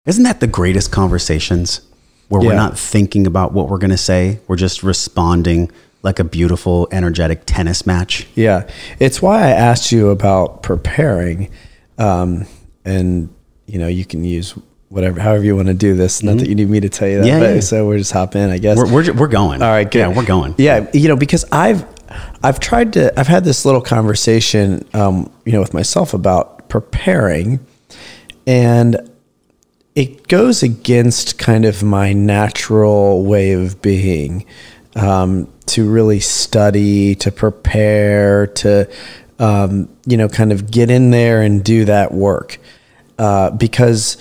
Isn't that the greatest conversations where we're not thinking about what we're going to say? We're just responding like a beautiful, energetic tennis match. Yeah. It's why I asked you about preparing. And you can use however you want to do this. Not that you need me to tell you that, so we'll just hop in, I guess. We're going. All right, good. Yeah, we're going. Yeah. Because I've had this little conversation, with myself about preparing, and it goes against kind of my natural way of being, to really study, to prepare, to, kind of get in there and do that work. Because,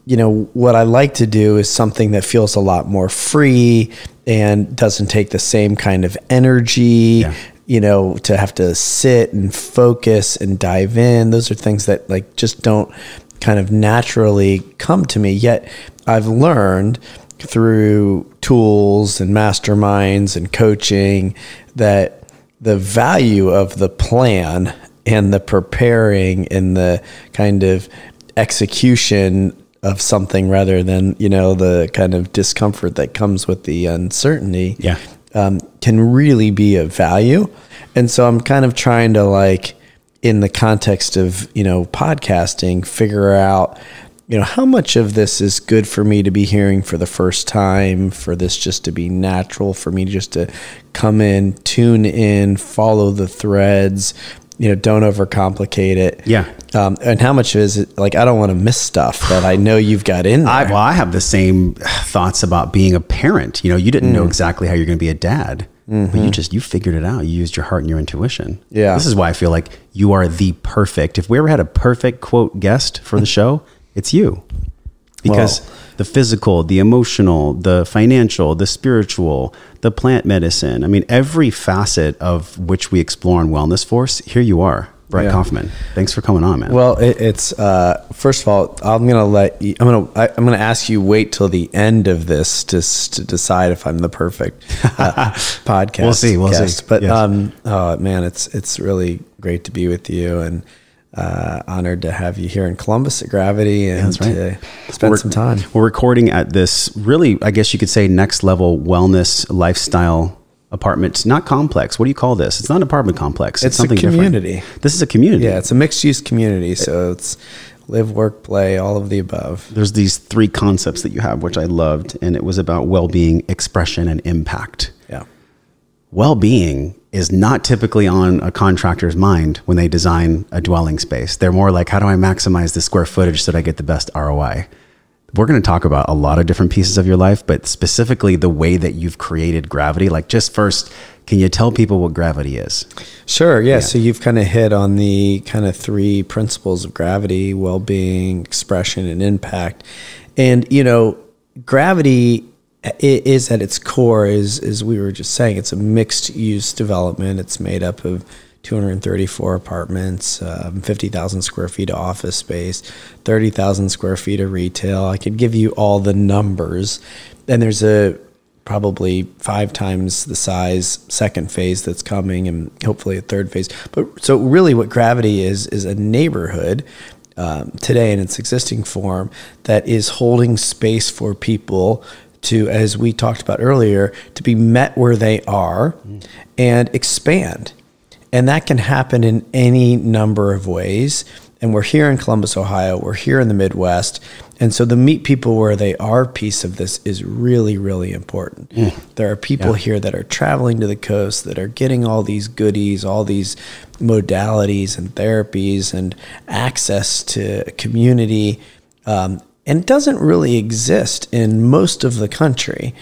what I like to do is something that feels a lot more free and doesn't take the same kind of energy, to have to sit and focus and dive in. Those are things that just don't kind of naturally come to me. Yet I've learned through tools and masterminds and coaching that the value of the plan and the preparing and the kind of execution of something rather than, the kind of discomfort that comes with the uncertainty can really be of value. And so I'm kind of trying to in the context of, podcasting, figure out, how much of this is good for me to be hearing for the first time, for this just to be natural, for me just to come in, tune in, follow the threads, don't overcomplicate it. Yeah. And how much is it? I don't want to miss stuff that I know you've got in there. I have the same thoughts about being a parent. You didn't know exactly how you're going to be a dad. But you figured it out. You used your heart and your intuition. Yeah. This is why I feel like you are the perfect. If we ever had a perfect quote guest for the show, it's you. Because the physical, the emotional, the financial, the spiritual, the plant medicine. I mean, every facet of which we explore in Wellness Force, here you are, Brett Kaufman. Thanks for coming on, man. Well, it's first of all, I'm gonna ask you wait till the end of this to decide if I'm the perfect podcast. We'll see. But oh man, it's really great to be with you, and honored to have you here in Columbus at Gravity and to spend some time. We're recording at this really, I guess you could say, next level wellness lifestyle apartment, not complex. What do you call this? It's not an apartment complex. It's something a community. Different. This is a community. Yeah, it's a mixed use community. So it's live, work, play, all of the above. There's these three concepts that you have, which I loved, and it was about well-being, expression, and impact. Yeah. Well-being is not typically on a contractor's mind when they design a dwelling space. They're more like, how do I maximize the square footage so that I get the best ROI? We're going to talk about a lot of different pieces of your life, but specifically the way that you've created Gravity. Just first, can you tell people what Gravity is? Sure. Yeah. So you've kind of hit on the kind of three principles of Gravity: well-being, expression, and impact. And, Gravity is at its core, as we were just saying, it's a mixed use development. It's made up of 234 apartments, 50,000 square feet of office space, 30,000 square feet of retail. I could give you all the numbers. And there's probably 5 times the size second phase that's coming, and hopefully a third phase. But so really what Gravity is a neighborhood today in its existing form that is holding space for people to, as we talked about earlier, to be met where they are and expand. And that can happen in any number of ways. And we're here in Columbus, Ohio. We're here in the Midwest. And so the meet people where they are piece of this is really, really important. There are people here that are traveling to the coast, that are getting all these goodies, all these modalities and therapies and access to community. And it doesn't really exist in most of the country.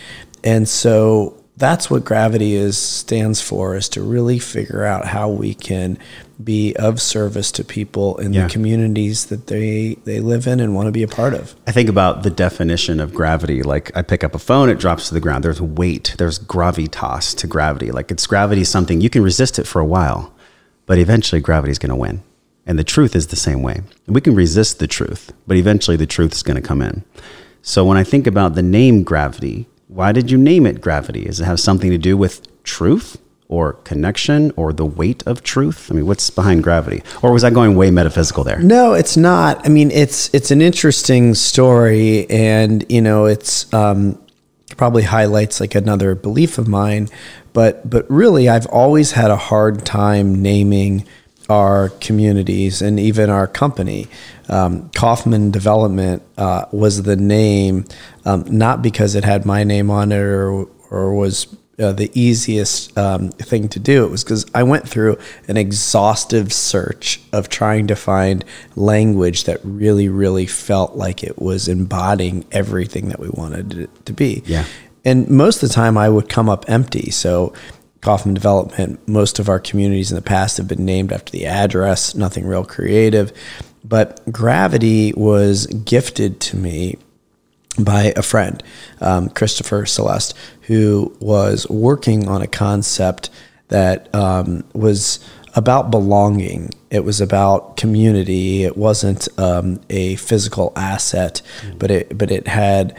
And so that's what Gravity stands for, is to really figure out how we can be of service to people in the communities that they live in and want to be a part of. I think about the definition of gravity. I pick up a phone, it drops to the ground. There's weight, there's gravitas to gravity. Gravity is something, you can resist it for a while, but eventually gravity is going to win. And the truth is the same way. We can resist the truth, but eventually the truth is going to come in. So when I think about the name Gravity, why did you name it Gravity? Does it have something to do with truth? or connection or the weight of truth? I mean, what's behind gravity? Or was I going way metaphysical there? No, it's not. I mean, it's an interesting story, and it's probably highlights like another belief of mine, but really I've always had a hard time naming our communities and even our company. Kaufman Development was the name, not because it had my name on it or was the easiest thing to do. It was because I went through an exhaustive search of trying to find language that really, really felt like it was embodying everything that we wanted it to be. Yeah. And most of the time I would come up empty. So Kaufman Development, most of our communities in the past have been named after the address, nothing real creative. But gravity was gifted to me by a friend, Christopher Celeste, who was working on a concept that was about belonging. It was about community. It wasn't a physical asset, but it had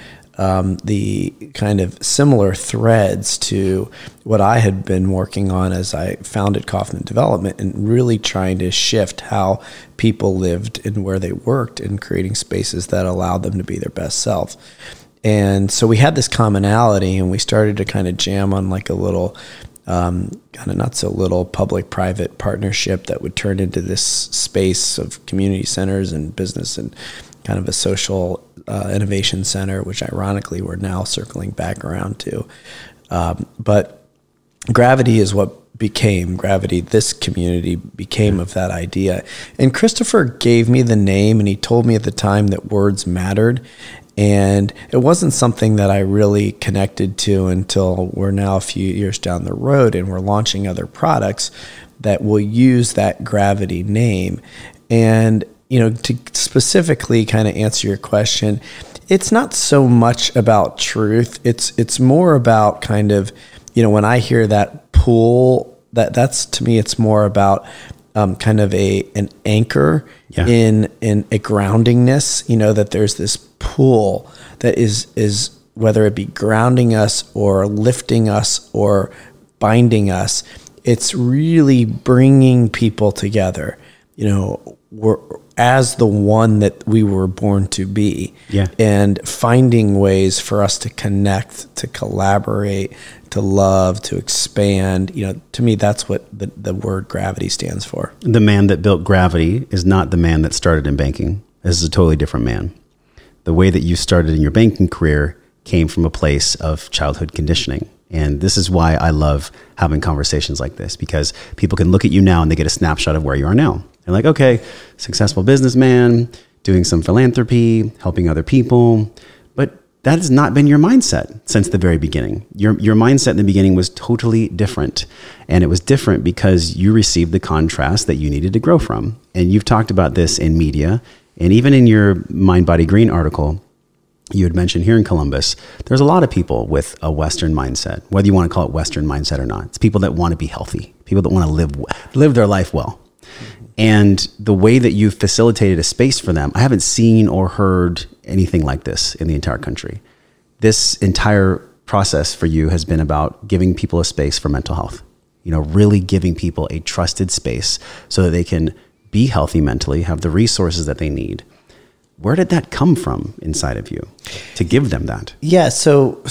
the kind of similar threads to what I had been working on as I founded Kaufman Development, and really trying to shift how people lived and where they worked, and creating spaces that allowed them to be their best self. And so we had this commonality, and we started to kind of jam on like a little, kind of not so little public-private partnership that would turn into this space of community centers and business and kind of a social innovation center, which ironically we're now circling back around to. But gravity is what became gravity. This community became of that idea. And Christopher gave me the name, and he told me at the time that words mattered. And it wasn't something that I really connected to until we're now a few years down the road, and we're launching other products that will use that gravity name. And to specifically kind of answer your question, it's not so much about truth. It's more about kind of, when I hear that pull, that's to me, it's more about kind of an anchor in a groundingness, that there's this pull that is whether it be grounding us or lifting us or binding us. It's really bringing people together, we're as the one that we were born to be, and finding ways for us to connect, to collaborate, to love, to expand. To me, that's what the word gravity stands for. The man that built gravity is not the man that started in banking. This is a totally different man. The way that you started in your banking career came from a place of childhood conditioning. And this is why I love having conversations like this, because people can look at you now and they get a snapshot of where you are now. They're like, okay, successful businessman, doing some philanthropy, helping other people. But that has not been your mindset since the very beginning. Your mindset in the beginning was totally different. And it was different because you received the contrast that you needed to grow from. And you've talked about this in media, and even in your Mind, Body, Green article, you had mentioned here in Columbus, there's a lot of people with a Western mindset, whether you want to call it Western mindset or not. It's people that want to be healthy, people that want to live their life well. And the way that you've facilitated a space for them, I haven't seen or heard anything like this in the entire country. This entire process for you has been about giving people a space for mental health, really giving people a trusted space so that they can be healthy mentally, have the resources that they need. Where did that come from inside of you to give them that? Yeah. So,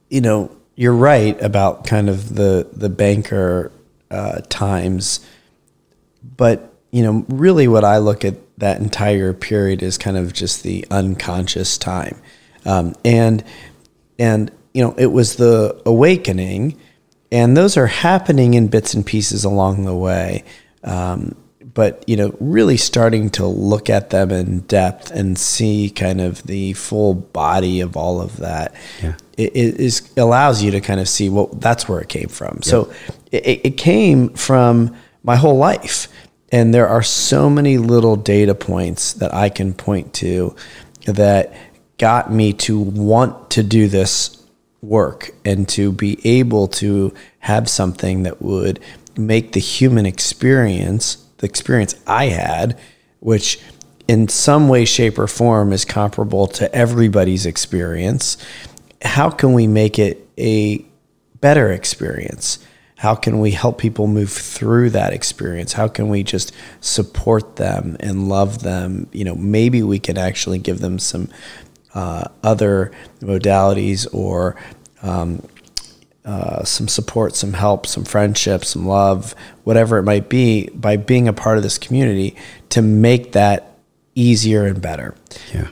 you're right about kind of the banker times, but, really what I look at that entire period is kind of just the unconscious time. And it was the awakening, and those are happening in bits and pieces along the way. But, really starting to look at them in depth and see kind of the full body of all of that, it allows you to kind of see, well, that's where it came from. Yeah. So it came from my whole life. And there are so many little data points that I can point to that got me to want to do this work and to be able to have something that would make the human experience, the experience I had, which in some way, shape, or form is comparable to everybody's experience. How can we make it a better experience? how can we help people move through that experience? How can we just support them and love them? You know, maybe we can actually give them some other modalities or some support, some help, some friendship, some love, whatever it might be, by being a part of this community to make that easier and better. Yeah.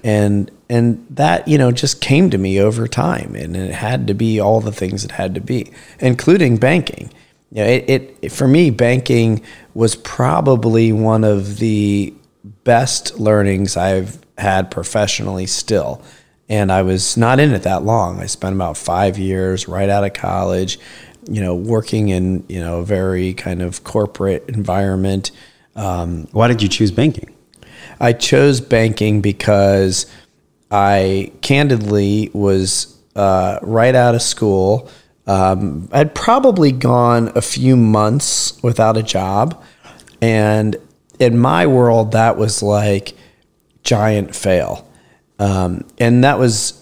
And that, you know, just came to me over time, and it had to be all the things it had to be, including banking. You know, it for me, banking was probably one of the best learnings I've had professionally still. And I was not in it that long. I spent about 5 years right out of college, you know, working in, you know, a very kind of corporate environment. Why did you choose banking? I chose banking because I candidly was right out of school. I'd probably gone a few months without a job. And in my world, that was like giant fail. And that was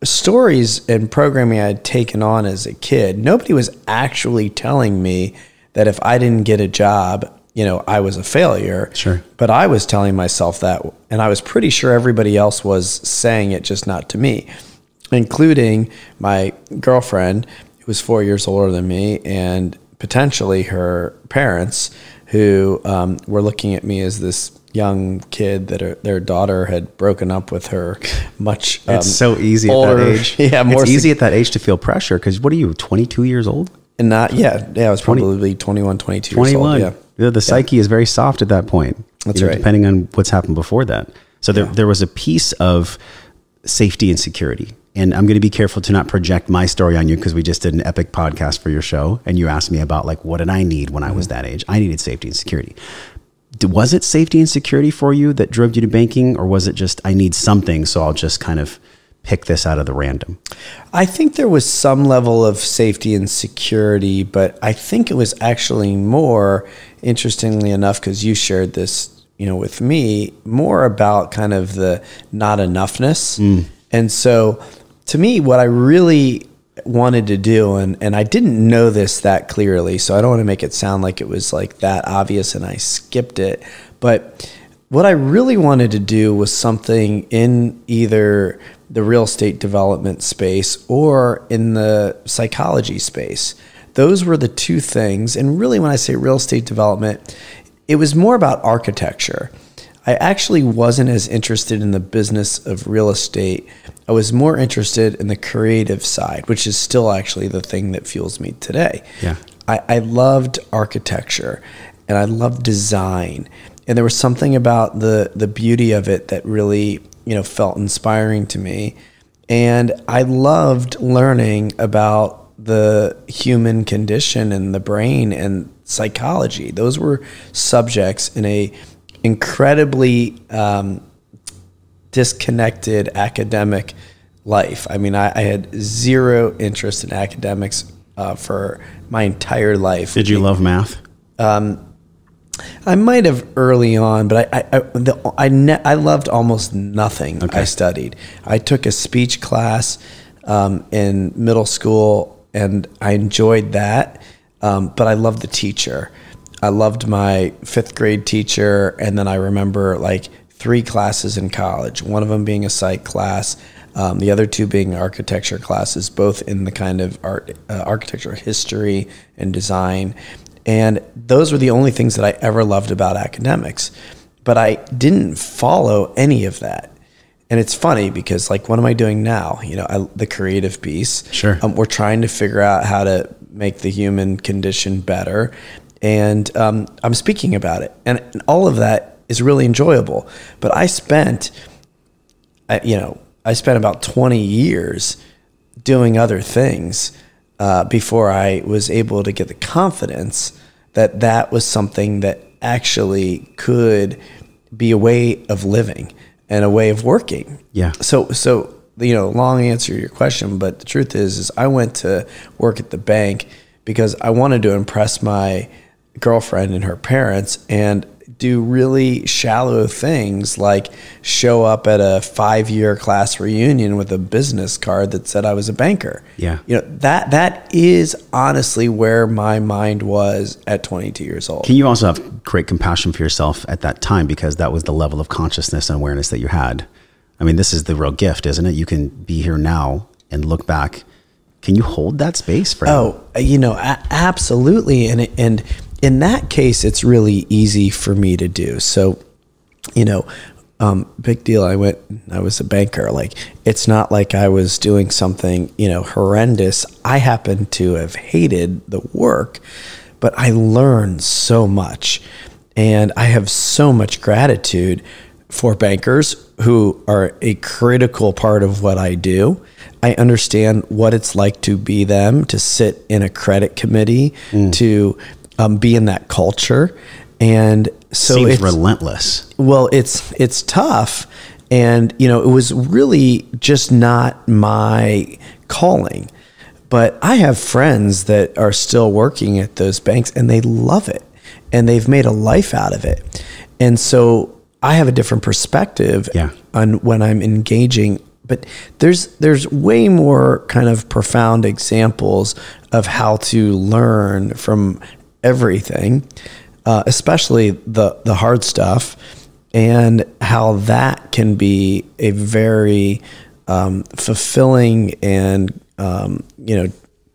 stories and programming I had taken on as a kid. Nobody was actually telling me that if I didn't get a job, you know, I was a failure. Sure. But I was telling myself that, and I was pretty sure everybody else was saying it, just not to me, including my girlfriend, who was 4 years older than me, and potentially her parents, who were looking at me as this young kid that their daughter had broken up with her much it's so easy older, at that age. Yeah, more it's easy at that age to feel pressure, because what are you, 22 years old? And I was probably 21, 22 years old. Yeah. The psyche is very soft at that point. That's right. Depending on what's happened before that. So there was a piece of safety and security. And I'm going to be careful to not project my story on you, because we just did an epic podcast for your show. And you asked me about, like, what did I need when I was that age? I needed safety and security. Was it safety and security for you that drove you to banking? Or was it just, I need something, so I'll just kind of pick this out of the random? I think there was some level of safety and security, but I think it was actually more, interestingly enough, because you shared this, you know, with me, more about kind of the not enoughness. And so to me, what I really wanted to do, and I didn't know this that clearly, so I don't want to make it sound like it was like that obvious and I skipped it, but what I really wanted to do was something in either the real estate development space or in the psychology space. Those were the two things. And really, when I say real estate development, it was more about architecture. I actually wasn't as interested in the business of real estate. I was more interested in the creative side, which is still actually the thing that fuels me today. Yeah. I loved architecture and I loved design. And there was something about the beauty of it that really, you know, felt inspiring to me. And I loved learning about the human condition and the brain and psychology. Those were subjects in a incredibly disconnected academic life. I mean, I had zero interest in academics for my entire life. Did you love math? I might have early on, but I loved almost nothing I studied. I took a speech class in middle school, and I enjoyed that, but I loved the teacher. I loved my 5th grade teacher, and then I remember like 3 classes in college, one of them being a psych class, the other 2 being architecture classes, both in the kind of architecture history and design. And those were the only things that I ever loved about academics. But I didn't follow any of that. And it's funny because, like, what am I doing now? You know, the creative piece. Sure. We're trying to figure out how to make the human condition better. And I'm speaking about it. And all of that is really enjoyable. But I spent about 20 years doing other things before I was able to get the confidence that that was something that actually could be a way of living and a way of working. Yeah. So you know, long answer to your question, but the truth is I went to work at the bank because I wanted to impress my girlfriend and her parents, and do really shallow things like show up at a 5-year class reunion with a business card that said I was a banker. Yeah. That is honestly where my mind was at 22 years old. Can you also have great compassion for yourself at that time, because that was the level of consciousness and awareness that you had? I mean, this is the real gift, isn't it? You can be here now and look back. Can you hold that space for now? Absolutely. And in that case, it's really easy for me to do. So, big deal. I was a banker. Like, it's not like I was doing something, horrendous. I happen to have hated the work, but I learned so much, and I have so much gratitude for bankers who are a critical part of what I do. I understand what it's like to be them, to sit in a credit committee, to be in that culture. And so it's relentless. Well, it's tough. And, it was really just not my calling. But I have friends that are still working at those banks, and they love it, and they've made a life out of it. And so I have a different perspective on when I'm engaging, but there's way more kind of profound examples of how to learn from everything, especially the hard stuff, and how that can be a very fulfilling and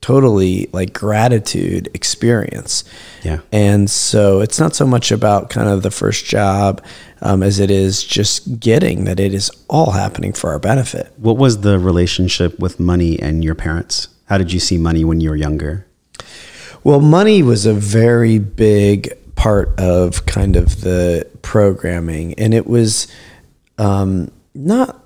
totally like gratitude experience. Yeah. And so it's not so much about kind of the first job as it is just getting that it is all happening for our benefit. What was the relationship with money and your parents? How did you see money when you were younger? Well, money was a very big part of kind of the programming, and it was not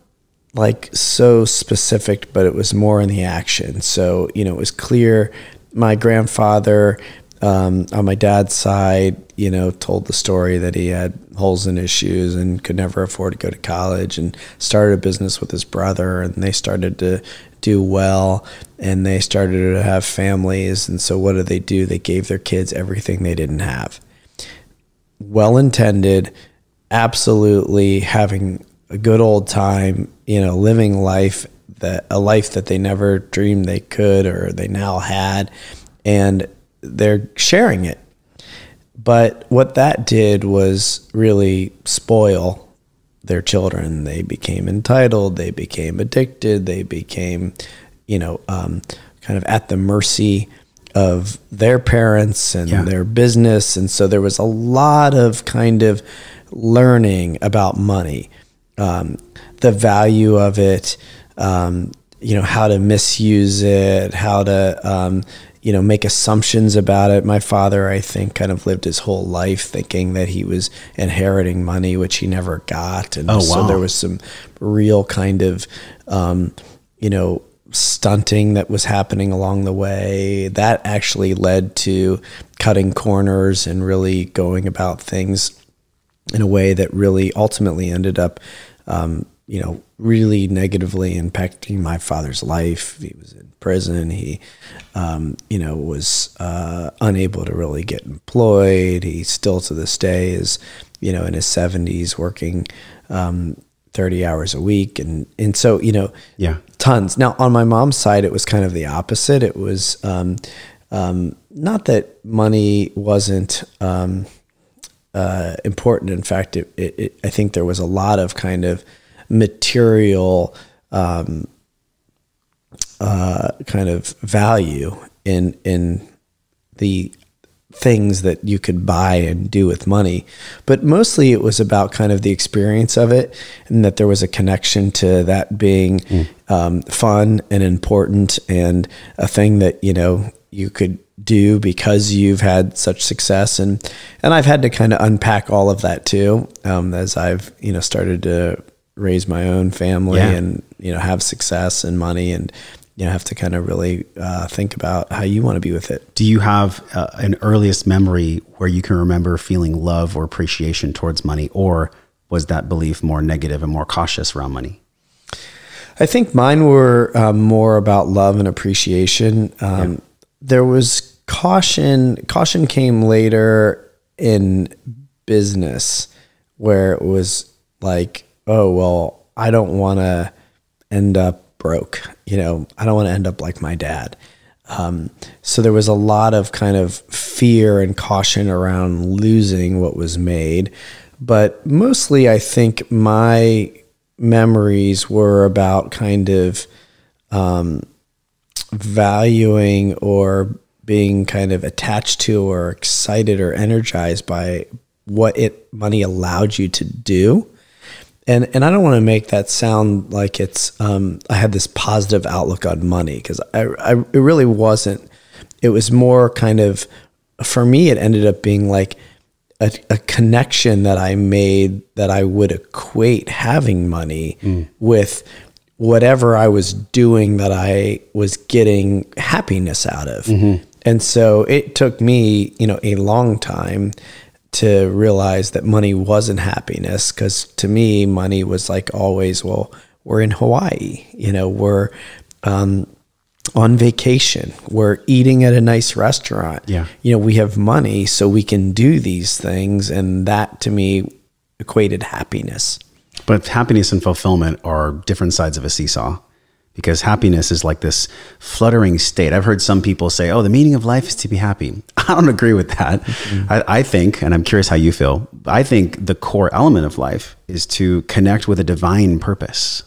like so specific, but it was more in the action. So, it was clear. My grandfather, on my dad's side, told the story that he had holes in his shoes and could never afford to go to college, and started a business with his brother, and they started to do well, and they started to have families. And so what did they do? They gave their kids everything they didn't have. Well-intended, absolutely having a good old time, living a life that they never dreamed they could, or they now had, and they're sharing it. But what that did was really spoil their children. They became entitled, they became addicted, they became, kind of at the mercy of their parents and their business. And so there was a lot of kind of learning about money, the value of it, how to misuse it, how to, make assumptions about it. My father, I think, kind of lived his whole life thinking that he was inheriting money, which he never got. And so there was some real kind of, stunting that was happening along the way. That actually led to cutting corners and really going about things in a way that really ultimately ended up, really negatively impacting my father's life. He was in prison. He, was unable to really get employed. He still to this day is, in his 70s working 30 hours a week. And so, tons. Now, on my mom's side, it was kind of the opposite. It was not that money wasn't important. In fact, I think there was a lot of kind of material kind of value in the things that you could buy and do with money, but mostly it was about kind of the experience of it, and that there was a connection to that being fun and important, and a thing that you could do because you've had such success. And I've had to kind of unpack all of that too, as I've started to raise my own family and have success and money, and have to kind of really think about how you want to be with it. Do you have an earliest memory where you can remember feeling love or appreciation towards money, or was that belief more negative and more cautious around money? I think mine were more about love and appreciation. There was caution. Caution came later in business where it was like, oh, well, I don't want to end up broke. I don't want to end up like my dad. So there was a lot of kind of fear and caution around losing what was made. But mostly I think my memories were about kind of valuing or being kind of attached to or excited or energized by what money allowed you to do. And I don't want to make that sound like it's I had this positive outlook on money, because it really wasn't. It was more kind of, for me, it ended up being like a connection that I made, that I would equate having money with whatever I was doing that I was getting happiness out of. And so it took me, a long time to realize that money wasn't happiness, because to me, money was like always, well, we're in Hawaii, we're on vacation, we're eating at a nice restaurant. Yeah. We have money, so we can do these things. And that to me equated happiness. But happiness and fulfillment are different sides of a seesaw, because happiness is like this fluttering state. I've heard some people say, oh, the meaning of life is to be happy. I don't agree with that. I think, and I'm curious how you feel, I think the core element of life is to connect with a divine purpose,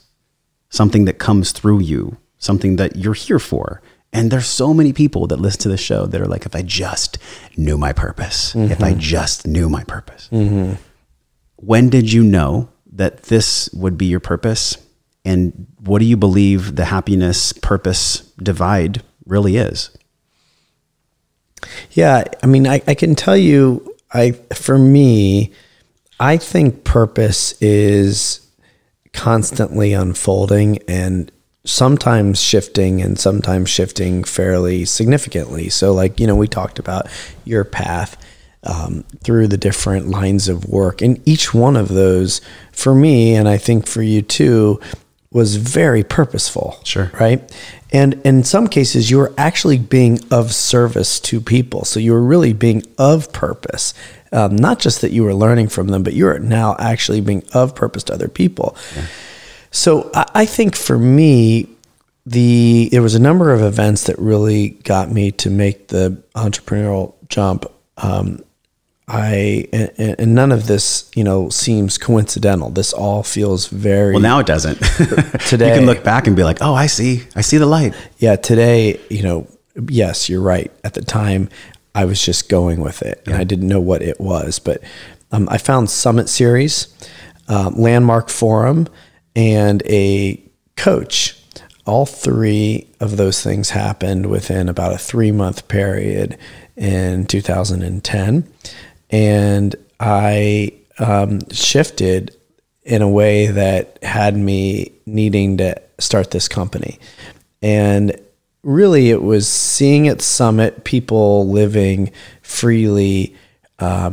something that comes through you, something that you're here for. And there's so many people that listen to the show that are like, if I just knew my purpose, if I just knew my purpose. When did you know that this would be your purpose? And what do you believe the happiness purpose divide really is? Yeah, I mean, I can tell you, for me, I think purpose is constantly unfolding and sometimes shifting, and sometimes shifting fairly significantly. So like, we talked about your path through the different lines of work, and each one of those for me, and I think for you too, was very purposeful. Sure. Right. And in some cases you were actually being of service to people. So you were really being of purpose. Not just that you were learning from them, but you're now actually being of purpose to other people. Yeah. So I think for me, there was a number of events that really got me to make the entrepreneurial jump. And none of this, seems coincidental. This all feels very... Well, now it doesn't. Today, you can look back and be like, oh, I see the light. Yeah. Today, yes, you're right. At the time, I was just going with it, and I didn't know what it was. But I found Summit Series, Landmark Forum, and a coach. All three of those things happened within about a 3-month period in 2010. And I shifted in a way that had me needing to start this company. And really it was seeing at Summit people living freely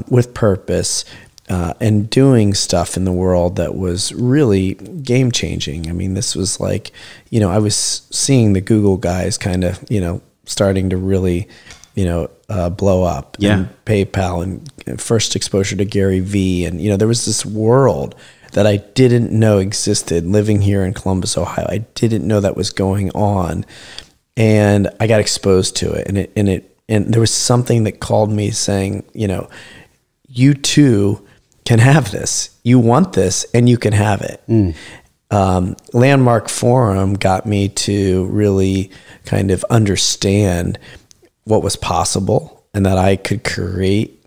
with purpose and doing stuff in the world that was really game changing. I mean, this was like, I was seeing the Google guys kind of, starting to really, blow up. And PayPal, and first exposure to Gary Vee. And, there was this world that I didn't know existed living here in Columbus, Ohio. I didn't know that was going on. And I got exposed to it. And there was something that called me saying, you too can have this. You want this and you can have it. Landmark Forum got me to really kind of understand what was possible, and that I could create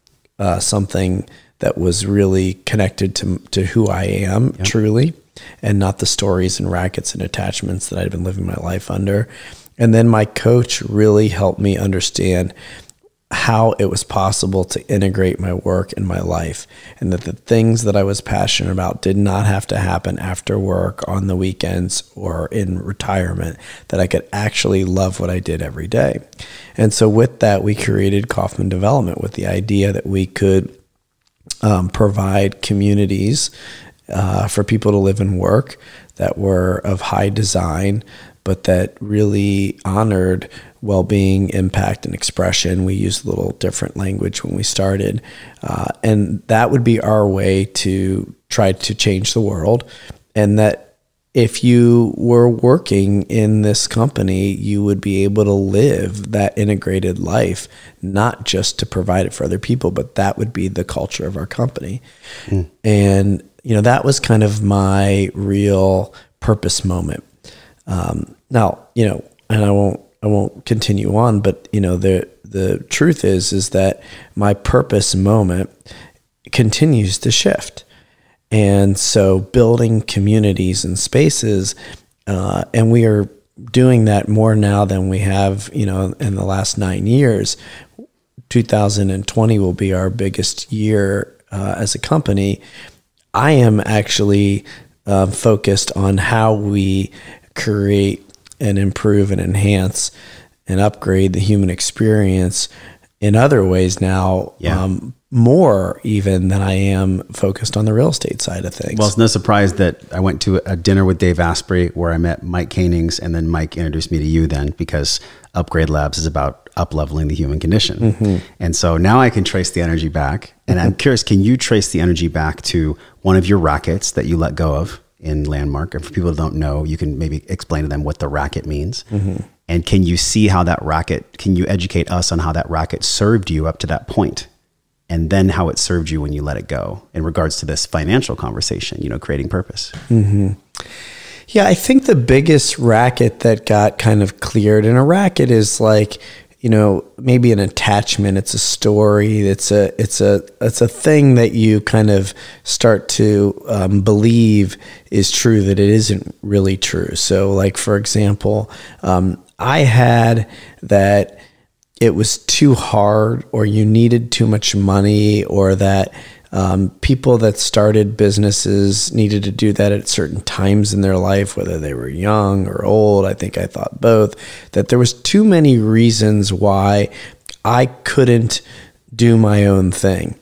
something that was really connected to who I am truly, and not the stories and rackets and attachments that I'd been living my life under. And then my coach really helped me understand how it was possible to integrate my work and my life, and that the things that I was passionate about did not have to happen after work, on the weekends, or in retirement, that I could actually love what I did every day. And so with that, we created Kaufman Development with the idea that we could provide communities for people to live and work that were of high design, but that really honored well-being, impact, and expression. We used a little different language when we started. And that would be our way to try to change the world. And that if you were working in this company, you would be able to live that integrated life, not just to provide it for other people, but that would be the culture of our company. And, that was kind of my real purpose moment. Now, and I won't continue on, but, the truth is that my purpose moment continues to shift. And so building communities and spaces, and we are doing that more now than we have, in the last 9 years. 2020 will be our biggest year as a company. I am actually focused on how we create and improve and enhance and upgrade the human experience in other ways now, more even than I am focused on the real estate side of things. Well, it's no surprise that I went to a dinner with Dave Asprey where I met Mike Koenigs, and then Mike introduced me to you then, because Upgrade Labs is about up-leveling the human condition. And so now I can trace the energy back. And I'm curious, can you trace the energy back to one of your rackets that you let go of in Landmark? And for people who don't know, you can maybe explain to them what the racket means. And can you see how that racket, can you educate us on how that racket served you up to that point? And then how it served you when you let it go in regards to this financial conversation, creating purpose. Yeah, I think the biggest racket that got kind of cleared, and a racket is like, maybe an attachment. It's a story. It's a thing that you kind of start to believe is true that it isn't really true. So like, for example, I had that it was too hard, or you needed too much money, or that people that started businesses needed to do that at certain times in their life, whether they were young or old. I think I thought both, that there was too many reasons why I couldn't do my own thing.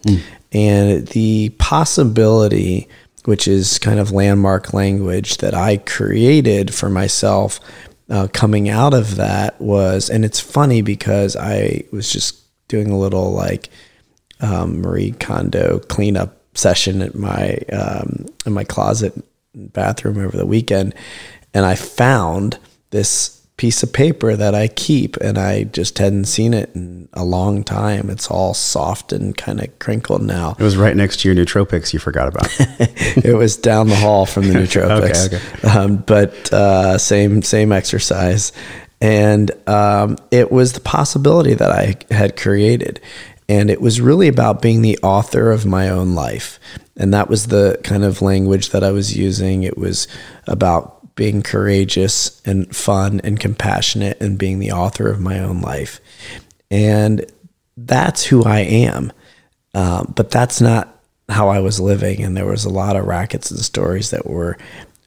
And the possibility, which is kind of Landmark language that I created for myself, coming out of that was, and it's funny because I was just doing a little like Marie Kondo cleanup session at my in my closet bathroom over the weekend, and I found this piece of paper that I keep, and I just hadn't seen it in a long time. It's all soft and kind of crinkled now. It was right next to your nootropics you forgot about. It was down the hall from the nootropics. Okay. But same exercise. And it was the possibility that I had created. And it was really about being the author of my own life. And that was the kind of language that I was using. It was about being courageous and fun and compassionate and being the author of my own life. And that's who I am. But that's not how I was living. And there was a lot of rackets and stories that were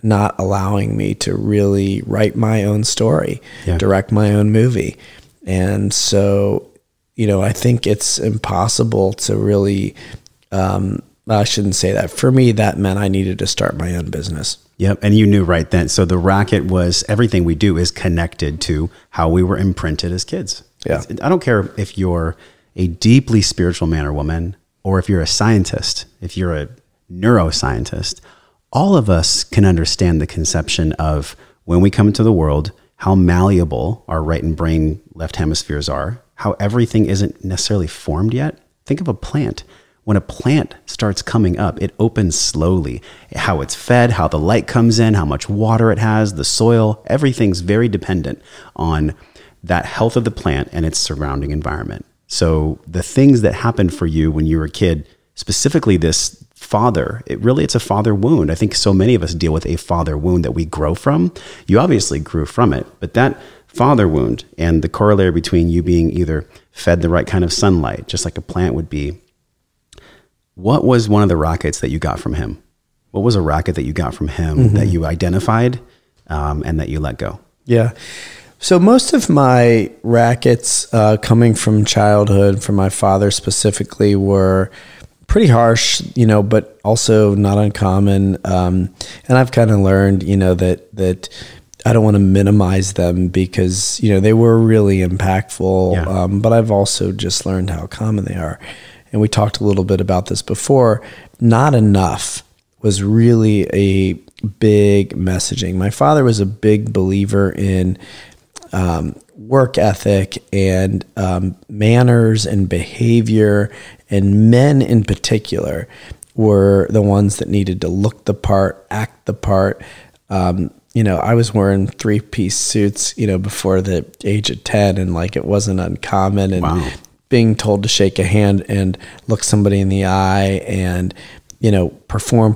not allowing me to really write my own story, direct my own movie. And so, I think it's impossible to really, I shouldn't say that. For me, that meant I needed to start my own business. Yep. And you knew right then. So the racket was, everything we do is connected to how we were imprinted as kids. Yeah. I don't care if you're a deeply spiritual man or woman, or if you're a scientist, if you're a neuroscientist, all of us can understand the conception of when we come into the world, how malleable our right and brain left hemispheres are, how everything isn't necessarily formed yet. Think of a plant. When a plant starts coming up, it opens slowly. How it's fed, how the light comes in, how much water it has, the soil, everything's very dependent on that health of the plant and its surrounding environment. So the things that happened for you when you were a kid, specifically this father, it's a father wound. I think so many of us deal with a father wound that we grow from. You obviously grew from it, but that father wound and the corollary between you being either fed the right kind of sunlight, just like a plant would be. What was one of the rackets that you got from him? What was a racket that you got from him that you identified and that you let go? Yeah. So most of my rackets coming from childhood, from my father specifically, were pretty harsh, but also not uncommon. And I've kind of learned, that I don't want to minimize them because, you know, they were really impactful. But I've also just learned how common they are. And we talked a little bit about this before. Not enough was really a big messaging. My father was a big believer in work ethic and manners and behavior, and men in particular were the ones that needed to look the part, act the part. You know, I was wearing 3-piece suits, you know, before the age of 10, and like it wasn't uncommon. And being told to shake a hand and look somebody in the eye and, you know, perform,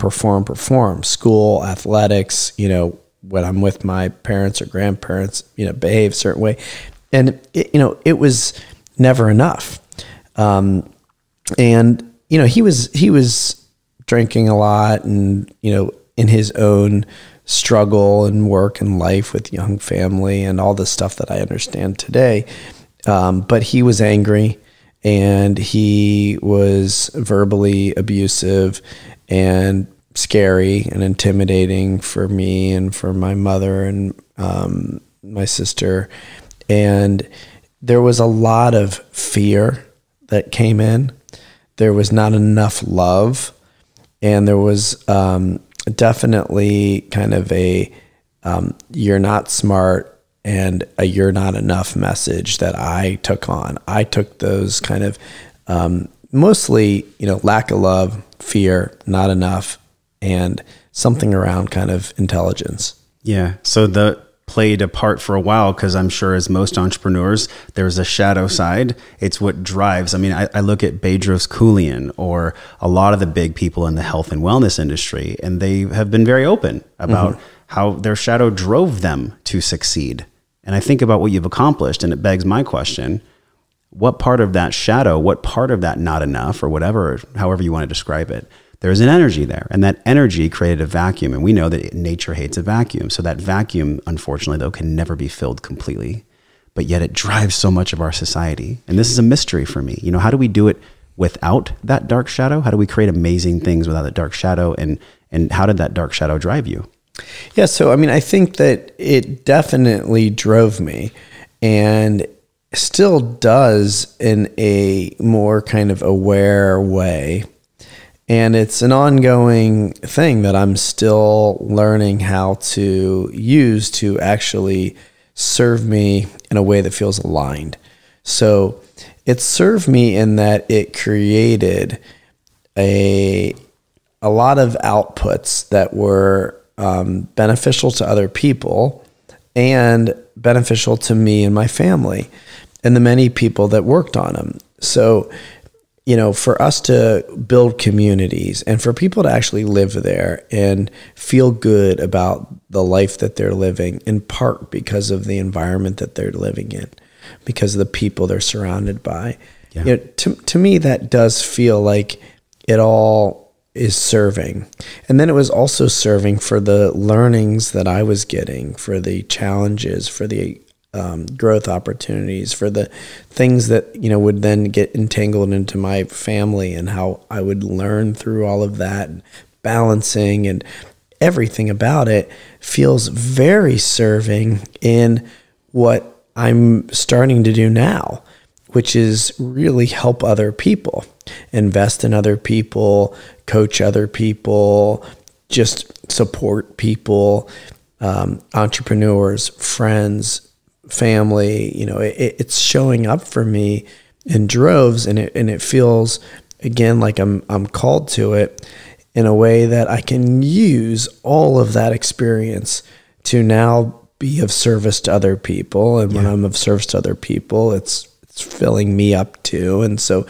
school, athletics, you know, when I'm with my parents or grandparents, you know, behave a certain way. And, you know, it was never enough. And, you know, he was drinking a lot and, you know, in his own struggle and work and life with young family and all the stuff that I understand today. But he was angry and he was verbally abusive and scary and intimidating for me and for my mother and my sister. And there was a lot of fear that came in. There was not enough love. And there was definitely kind of a you're not smart and a you're not enough message that I took on. I took those kind of mostly, you know, lack of love, fear, not enough, and something around kind of intelligence. Yeah. So that played a part for a while, because I'm sure as most entrepreneurs, there's a shadow side. It's what drives. I mean, I look at Bedros Keuilian or a lot of the big people in the health and wellness industry, and they have been very open about how their shadow drove them to succeed. And I think about what you've accomplished, and it begs my question: what part of that shadow, what part of that not enough, or whatever, however you want to describe it, there's an energy there, and that energy created a vacuum. And we know that nature hates a vacuum. So that vacuum, unfortunately, though, can never be filled completely, but yet it drives so much of our society. And this is a mystery for me. You know, how do we do it without that dark shadow? How do we create amazing things without that dark shadow? And how did that dark shadow drive you? Yeah. So, I mean, I think that it definitely drove me, and still does in a more kind of aware way. And it's an ongoing thing that I'm still learning how to use to actually serve me in a way that feels aligned. So it served me in that it created a lot of outputs that were beneficial to other people and beneficial to me and my family and the many people that worked on them. So, you know, for us to build communities and for people to actually live there and feel good about the life that they're living, in part because of the environment that they're living in, because of the people they're surrounded by. Yeah. You know, to me, that does feel like it all is serving. And then it was also serving for the learnings that I was getting, for the challenges, for the growth opportunities, for the things that, you know, would then get entangled into my family and how I would learn through all of that, and balancing and everything about it feels very serving in what I'm starting to do now, which is really help other people, invest in other people, coach other people, just support people, entrepreneurs, friends, family. You know, it's showing up for me in droves, and it feels again like I'm called to it in a way that I can use all of that experience to now be of service to other people. And when I'm of service to other people, it's filling me up too. And so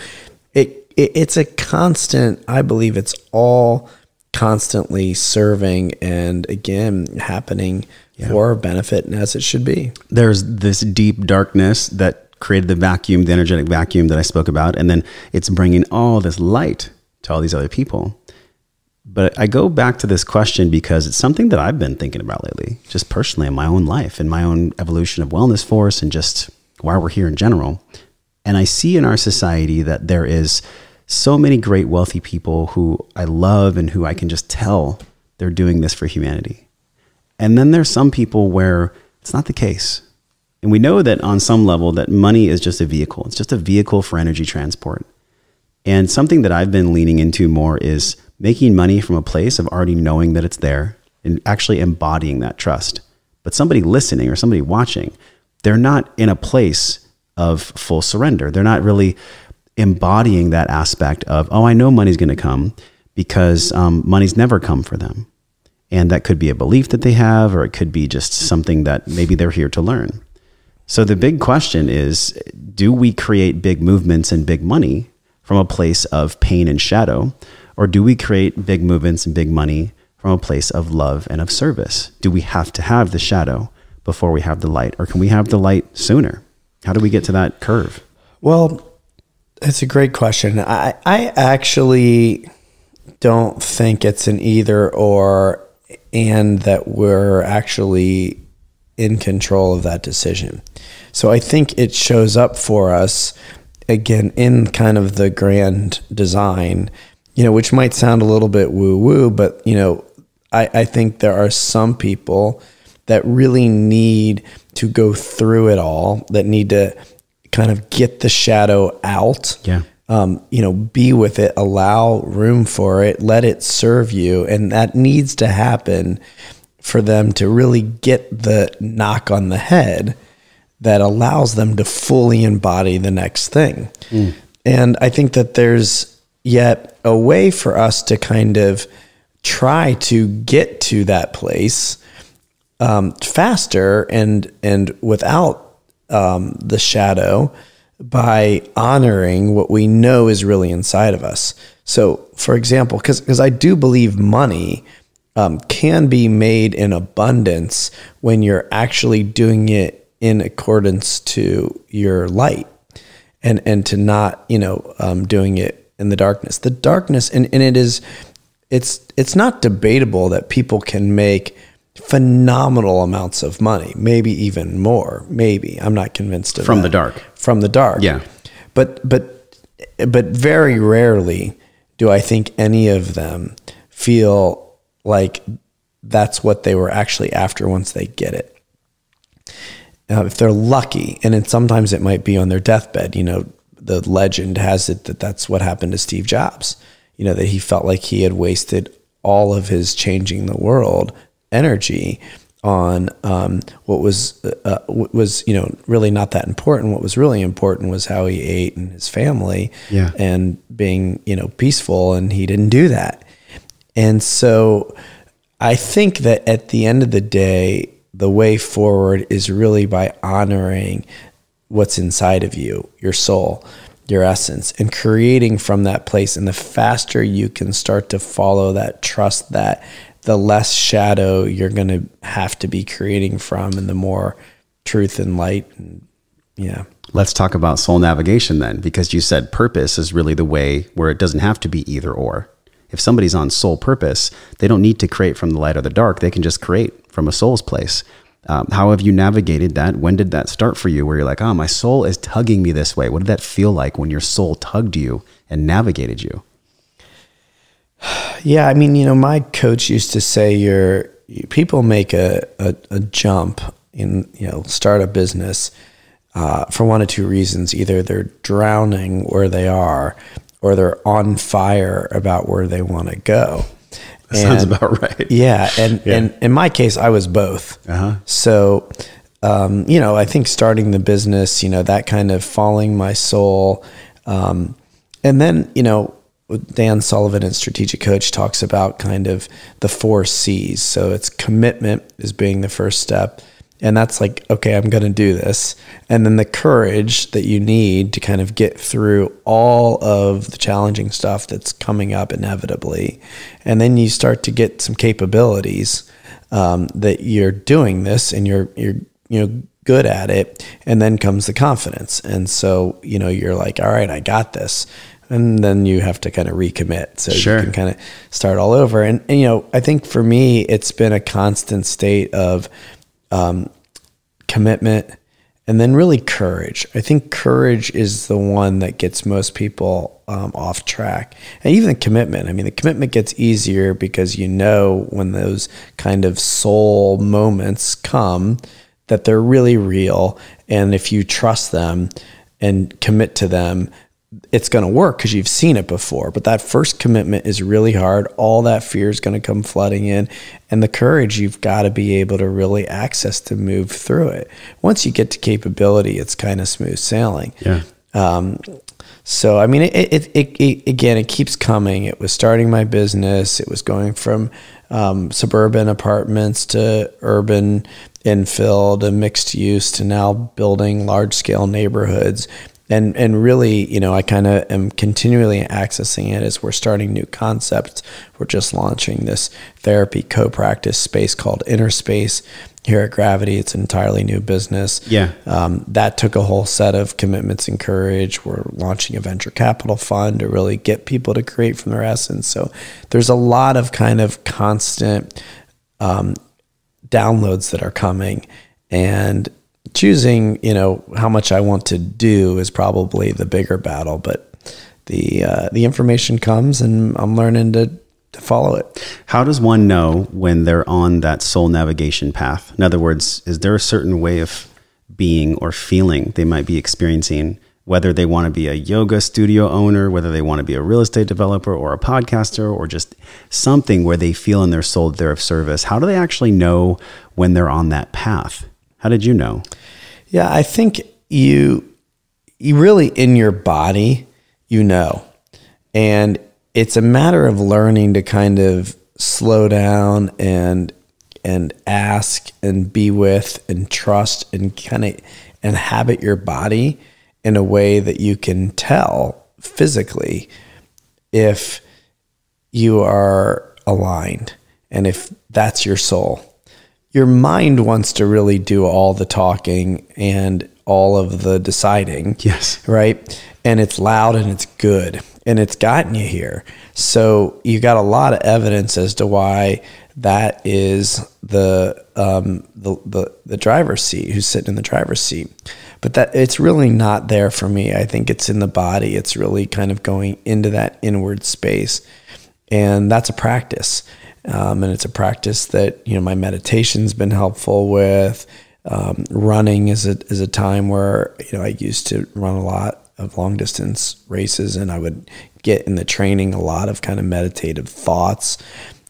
it's a constant, I believe it's all constantly serving and again happening for our benefit and as it should be. There's this deep darkness that created the vacuum, the energetic vacuum that I spoke about, and then it's bringing all this light to all these other people. But I go back to this question because it's something that I've been thinking about lately, just personally in my own life, in my own evolution of Wellness Force, and just why we're here in general. And I see in our society that there is so many great wealthy people who I love and who I can just tell they're doing this for humanity. And then there's some people where it's not the case. And we know that on some level that money is just a vehicle. It's just a vehicle for energy transport. And something that I've been leaning into more is making money from a place of already knowing that it's there and actually embodying that trust. But somebody listening or somebody watching, they're not in a place of full surrender. They're not really embodying that aspect of, oh, I know money's going to come, because money's never come for them. And that could be a belief that they have, or it could be just something that maybe they're here to learn. So the big question is, do we create big movements and big money from a place of pain and shadow? Or do we create big movements and big money from a place of love and of service? Do we have to have the shadow before we have the light? Or can we have the light sooner? How do we get to that curve? Well, it's a great question. I actually don't think it's an either or, and that we're actually in control of that decision. So I think it shows up for us, again, in kind of the grand design, which might sound a little bit woo-woo, but, I think there are some people that really need to go through it all, that need to kind of get the shadow out. Yeah. Be with it, allow room for it, let it serve you. And that needs to happen for them to really get the knock on the head that allows them to fully embody the next thing. And I think that there's yet a way for us to kind of try to get to that place faster and without the shadow, by honoring what we know is really inside of us. So, for example, because I do believe money can be made in abundance when you're actually doing it in accordance to your light, and to not, doing it in the darkness. The darkness, and it's not debatable that people can make phenomenal amounts of money, maybe even more. Maybe, I'm not convinced of from that. the dark. From the dark. Yeah. But very rarely do I think any of them feel like that's what they were actually after once they get it. If they're lucky, and then sometimes it might be on their deathbed. The legend has it that that's what happened to Steve Jobs. That he felt like he had wasted all of his changing the world energy on what was really not that important. What was really important was how he ate and his family, and being peaceful, and he didn't do that. And so I think that at the end of the day, the way forward is really by honoring what's inside of you, your soul, your essence, and creating from that place. And the faster you can start to follow that, trust that, the less shadow you're going to have to be creating from, and the more truth and light. And Let's talk about soul navigation then, because you said purpose is really the way where it doesn't have to be either or. If somebody's on soul purpose, they don't need to create from the light or the dark. They can just create from a soul's place. How have you navigated that? When did that start for you, where you're like, oh, my soul is tugging me this way? What did that feel like when your soul tugged you and navigated you? Yeah, I mean, my coach used to say people make a jump in, start a business for one of two reasons. Either they're drowning where they are, or they're on fire about where they want to go. That sounds about right. Yeah. And in my case, I was both. So, I think starting the business, that kind of following my soul. And then, Dan Sullivan in Strategic Coach talks about kind of the 4 C's. So it's commitment is being the first step. And that's like, okay, I'm going to do this. And then the courage that you need to kind of get through all of the challenging stuff that's coming up inevitably. And then you start to get some capabilities that you're doing this, and you're good at it. And then comes the confidence. And so, you're like, all right, I got this. And then you have to kind of recommit. So you can kind of start all over. And I think for me, it's been a constant state of commitment And then really courage. I think courage is the one that gets most people off track. And even the commitment. I mean, the commitment gets easier because you know when those kind of soul moments come that they're really real. And if you trust them and commit to them, it's going to work because you've seen it before. But that first commitment is really hard. All that fear is going to come flooding in. And the courage you've got to be able to really access to move through it. Once you get to capability, it's kind of smooth sailing. Yeah. So, I mean, it keeps coming. It was starting my business. It was going from suburban apartments to urban infill to mixed use to now building large scale neighborhoods. And really, you know, I kind of am continually accessing it as we're starting new concepts. We're just launching this therapy co-practice space called Inner Space here at Gravity. It's an entirely new business. Yeah. That took a whole set of commitments and courage. We're launching a venture capital fund to really get people to create from their essence. So there's a lot of kind of constant downloads that are coming, and choosing, you know, how much I want to do is probably the bigger battle, but the information comes and I'm learning to follow it. How does one know when they're on that soul navigation path? In other words, is there a certain way of being or feeling they might be experiencing, whether they want to be a yoga studio owner, whether they want to be a real estate developer or a podcaster, or just something where they feel in their soul that they're of service? How do they actually know when they're on that path? How did you know? Yeah, I think you really in your body, you know, and it's a matter of learning to kind of slow down and ask and be with and trust and kind of inhabit your body in a way that you can tell physically if you are aligned and if that's your soul. Your mind wants to really do all the talking and all of the deciding. Yes. Right. And it's loud and it's good and it's gotten you here. So you got a lot of evidence as to why that is the driver's seat, who's sitting in the driver's seat. But that it's really not there for me. I think it's in the body. It's really kind of going into that inward space. And that's a practice. And it's a practice that, you know, my meditation's been helpful with. Running is a time where, you know, I used to run a lot of long distance races, and I would get in the training a lot of kind of meditative thoughts.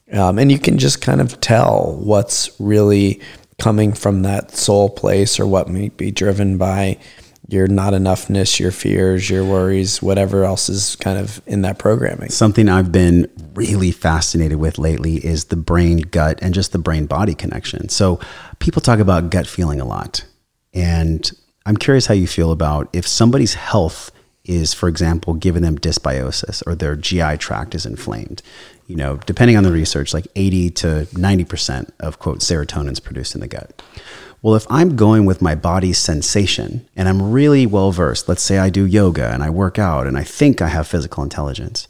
And you can just kind of tell what's really coming from that soul place, or what may be driven by your not enoughness, your fears, your worries, whatever else is kind of in that programming. Something I've been really fascinated with lately is the brain gut and just the brain body connection. So people talk about gut feeling a lot. And I'm curious how you feel about if somebody's health is, for example, giving them dysbiosis or their GI tract is inflamed. You know, depending on the research, like 80 to 90% of, quote, serotonin is produced in the gut. Well, if I'm going with my body's sensation and I'm really well versed, let's say I do yoga and I work out and I think I have physical intelligence,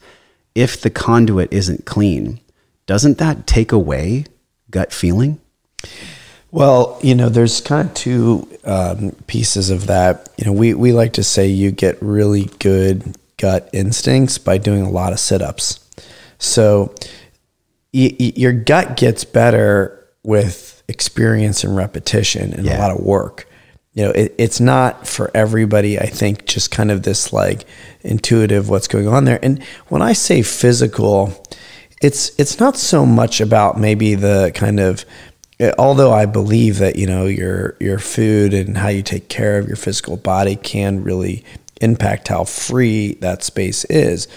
if the conduit isn't clean, doesn't that take away gut feeling? Well, you know, there's kind of two pieces of that. You know, we like to say you get really good gut instincts by doing a lot of sit-ups. So your gut gets better with experience and repetition and a lot of work. You know, it's not for everybody, I think, just kind of this like intuitive what's going on there. And when I say physical, it's not so much about maybe the kind of, although I believe that, you know, your food and how you take care of your physical body can really impact how free that space is.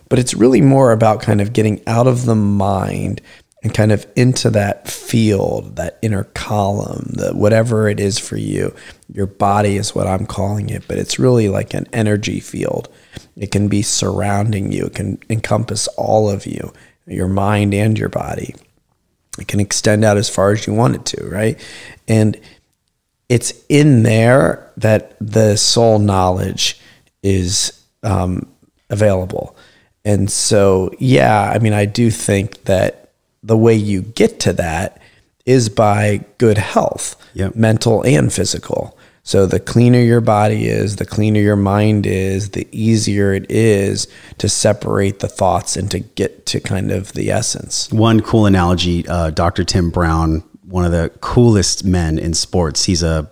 But it's really more about kind of getting out of the mind and kind of into that field, that inner column, whatever it is for you. Your body is what I'm calling it, but it's really like an energy field. It can be surrounding you. It can encompass all of you, your mind and your body. It can extend out as far as you want it to, right? And it's in there that the soul knowledge is available. And so, yeah, I mean, I do think that the way you get to that is by good health, mental and physical. So the cleaner your body is, the cleaner your mind is, the easier it is to separate the thoughts and to get to kind of the essence. One cool analogy, Dr. Tim Brown, one of the coolest men in sports. He's a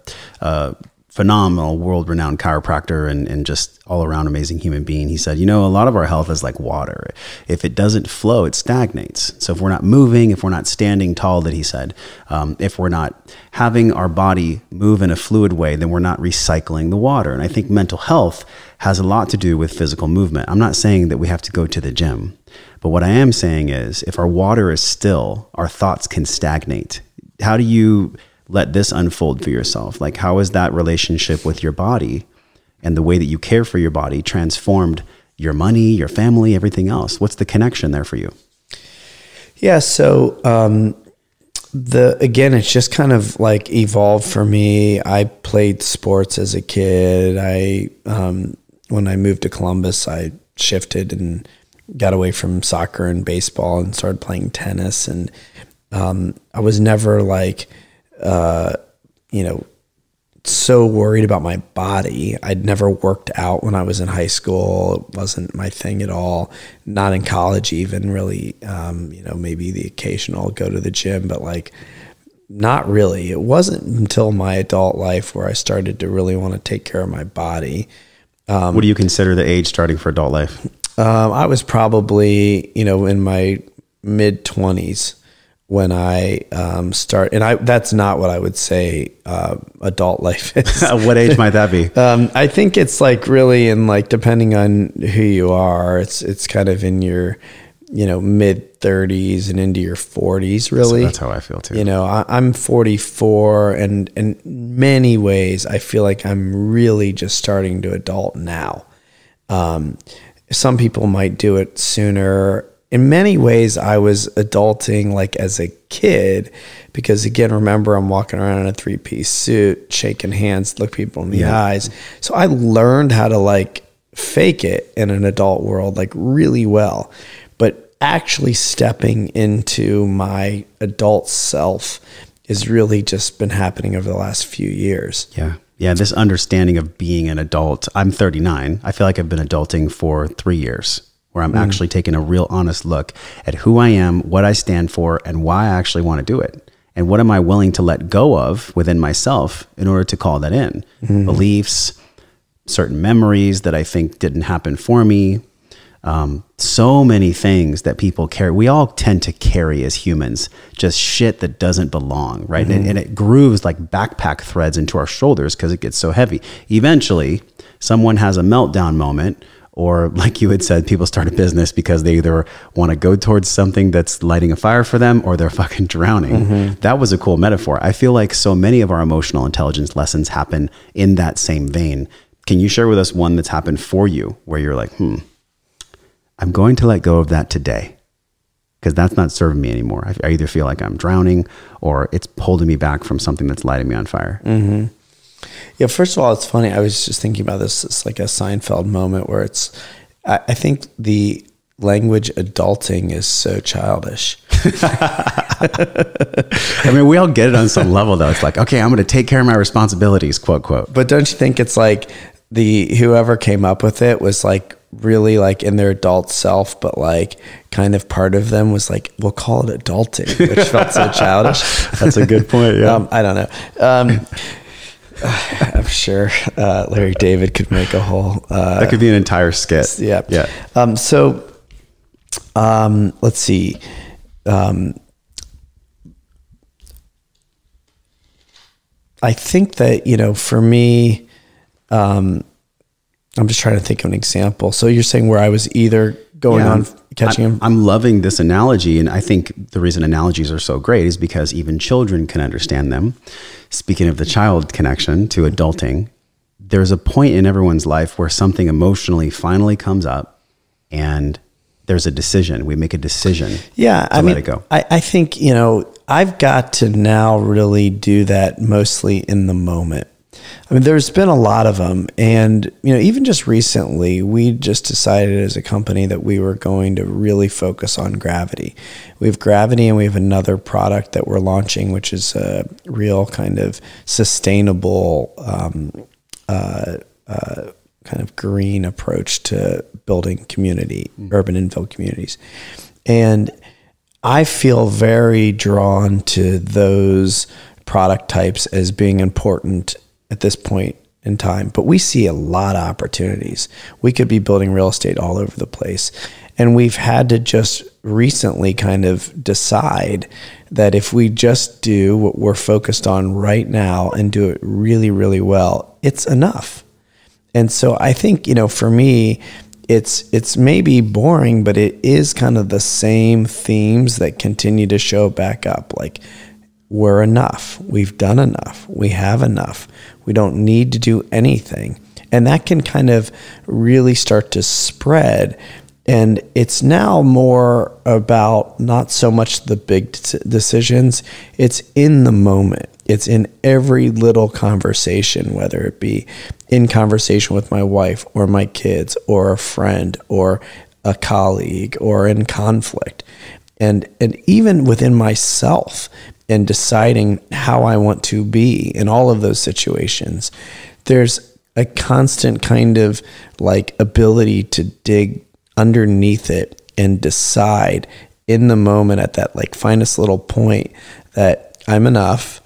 phenomenal, world-renowned chiropractor and just all-around amazing human being. He said, a lot of our health is like water. If it doesn't flow, it stagnates. So if we're not moving, if we're not standing tall, that he said, if we're not having our body move in a fluid way, then we're not recycling the water. And I think mental health has a lot to do with physical movement. I'm not saying that we have to go to the gym, but what I am saying is if our water is still, our thoughts can stagnate. How do you let this unfold for yourself? Like, how is that relationship with your body and the way that you care for your body transformed your money, your family, everything else? What's the connection there for you? Yeah. So, again, it's just kind of like evolved for me. I played sports as a kid. When I moved to Columbus, I shifted and got away from soccer and baseball and started playing tennis. And, I was never like, so worried about my body. I'd never worked out when I was in high school. It wasn't my thing at all. Not in college even, really. Maybe the occasional go to the gym, but like not really. It wasn't until my adult life where I started to really want to take care of my body. What do you consider the age starting for adult life? I was probably, in my mid-20s. When I that's not what I would say adult life is. What age might that be? I think it's like really in like, depending on who you are, it's kind of in your, mid 30s and into your 40s, really. So that's how I feel too. I'm 44 and in many ways, I feel like I'm really just starting to adult now. Some people might do it sooner. In many ways, I was adulting like as a kid because, again, remember, I'm walking around in a 3-piece suit, shaking hands, look people in the eyes. So I learned how to like fake it in an adult world like really well. But actually stepping into my adult self has really just been happening over the last few years. Yeah. Yeah. This understanding of being an adult. I'm 39. I feel like I've been adulting for 3 years. Where I'm actually taking a real honest look at who I am, what I stand for, and why I actually want to do it. And what am I willing to let go of within myself in order to call that in? Beliefs, certain memories that I think didn't happen for me. So many things that people carry. We all tend to carry as humans, just shit that doesn't belong, right? And it grooves like backpack threads into our shoulders because it gets so heavy. Eventually, someone has a meltdown moment. Or like you had said, people start a business because they either want to go towards something that's lighting a fire for them or they're fucking drowning. That was a cool metaphor. I feel like so many of our emotional intelligence lessons happen in that same vein. Can you share with us one that's happened for you where you're like, I'm going to let go of that today because that's not serving me anymore. I either feel like I'm drowning or it's holding me back from something that's lighting me on fire. Yeah, first of all, it's funny. I was just thinking about this. It's like a Seinfeld moment where I think the language adulting is so childish. I mean, we all get it on some level though. It's like, okay, I'm going to take care of my responsibilities, quote, quote. But don't you think it's like whoever came up with it was like really like in their adult self, but like kind of part of them was like, we'll call it adulting, which felt so childish. That's a good point. Yeah. I don't know. I'm sure Larry David could make a whole... that could be an entire skit. Yeah. Yeah. Let's see. I think that, for me, I'm just trying to think of an example. So you're saying where I was either going on catching him? I'm loving this analogy. And I think the reason analogies are so great is because even children can understand them. Speaking of the child connection to adulting, there's a point in everyone's life where something emotionally finally comes up and there's a decision. We make a decision to let it go. I think, I've got to now really do that mostly in the moment. I mean, there's been a lot of them. And, even just recently, we just decided as a company that we were going to really focus on gravity. We have gravity, and we have another product that we're launching, which is a real kind of sustainable, kind of green approach to building community, urban infill communities. And I feel very drawn to those product types as being important at this point in time, but we see a lot of opportunities. We could be building real estate all over the place. And we've had to just recently kind of decide that if we just do what we're focused on right now and do it really, really well, it's enough. And so I think, for me, it's maybe boring, but it is kind of the same themes that continue to show back up. Like, we're enough. We've done enough. We have enough. We don't need to do anything. And that can kind of really start to spread. And it's now more about not so much the big decisions. It's in the moment. It's in every little conversation, whether it be in conversation with my wife or my kids or a friend or a colleague or in conflict. And even within myself, and deciding how I want to be in all of those situations, there's a constant kind of like ability to dig underneath it and decide in the moment at that like finest little point that I'm enough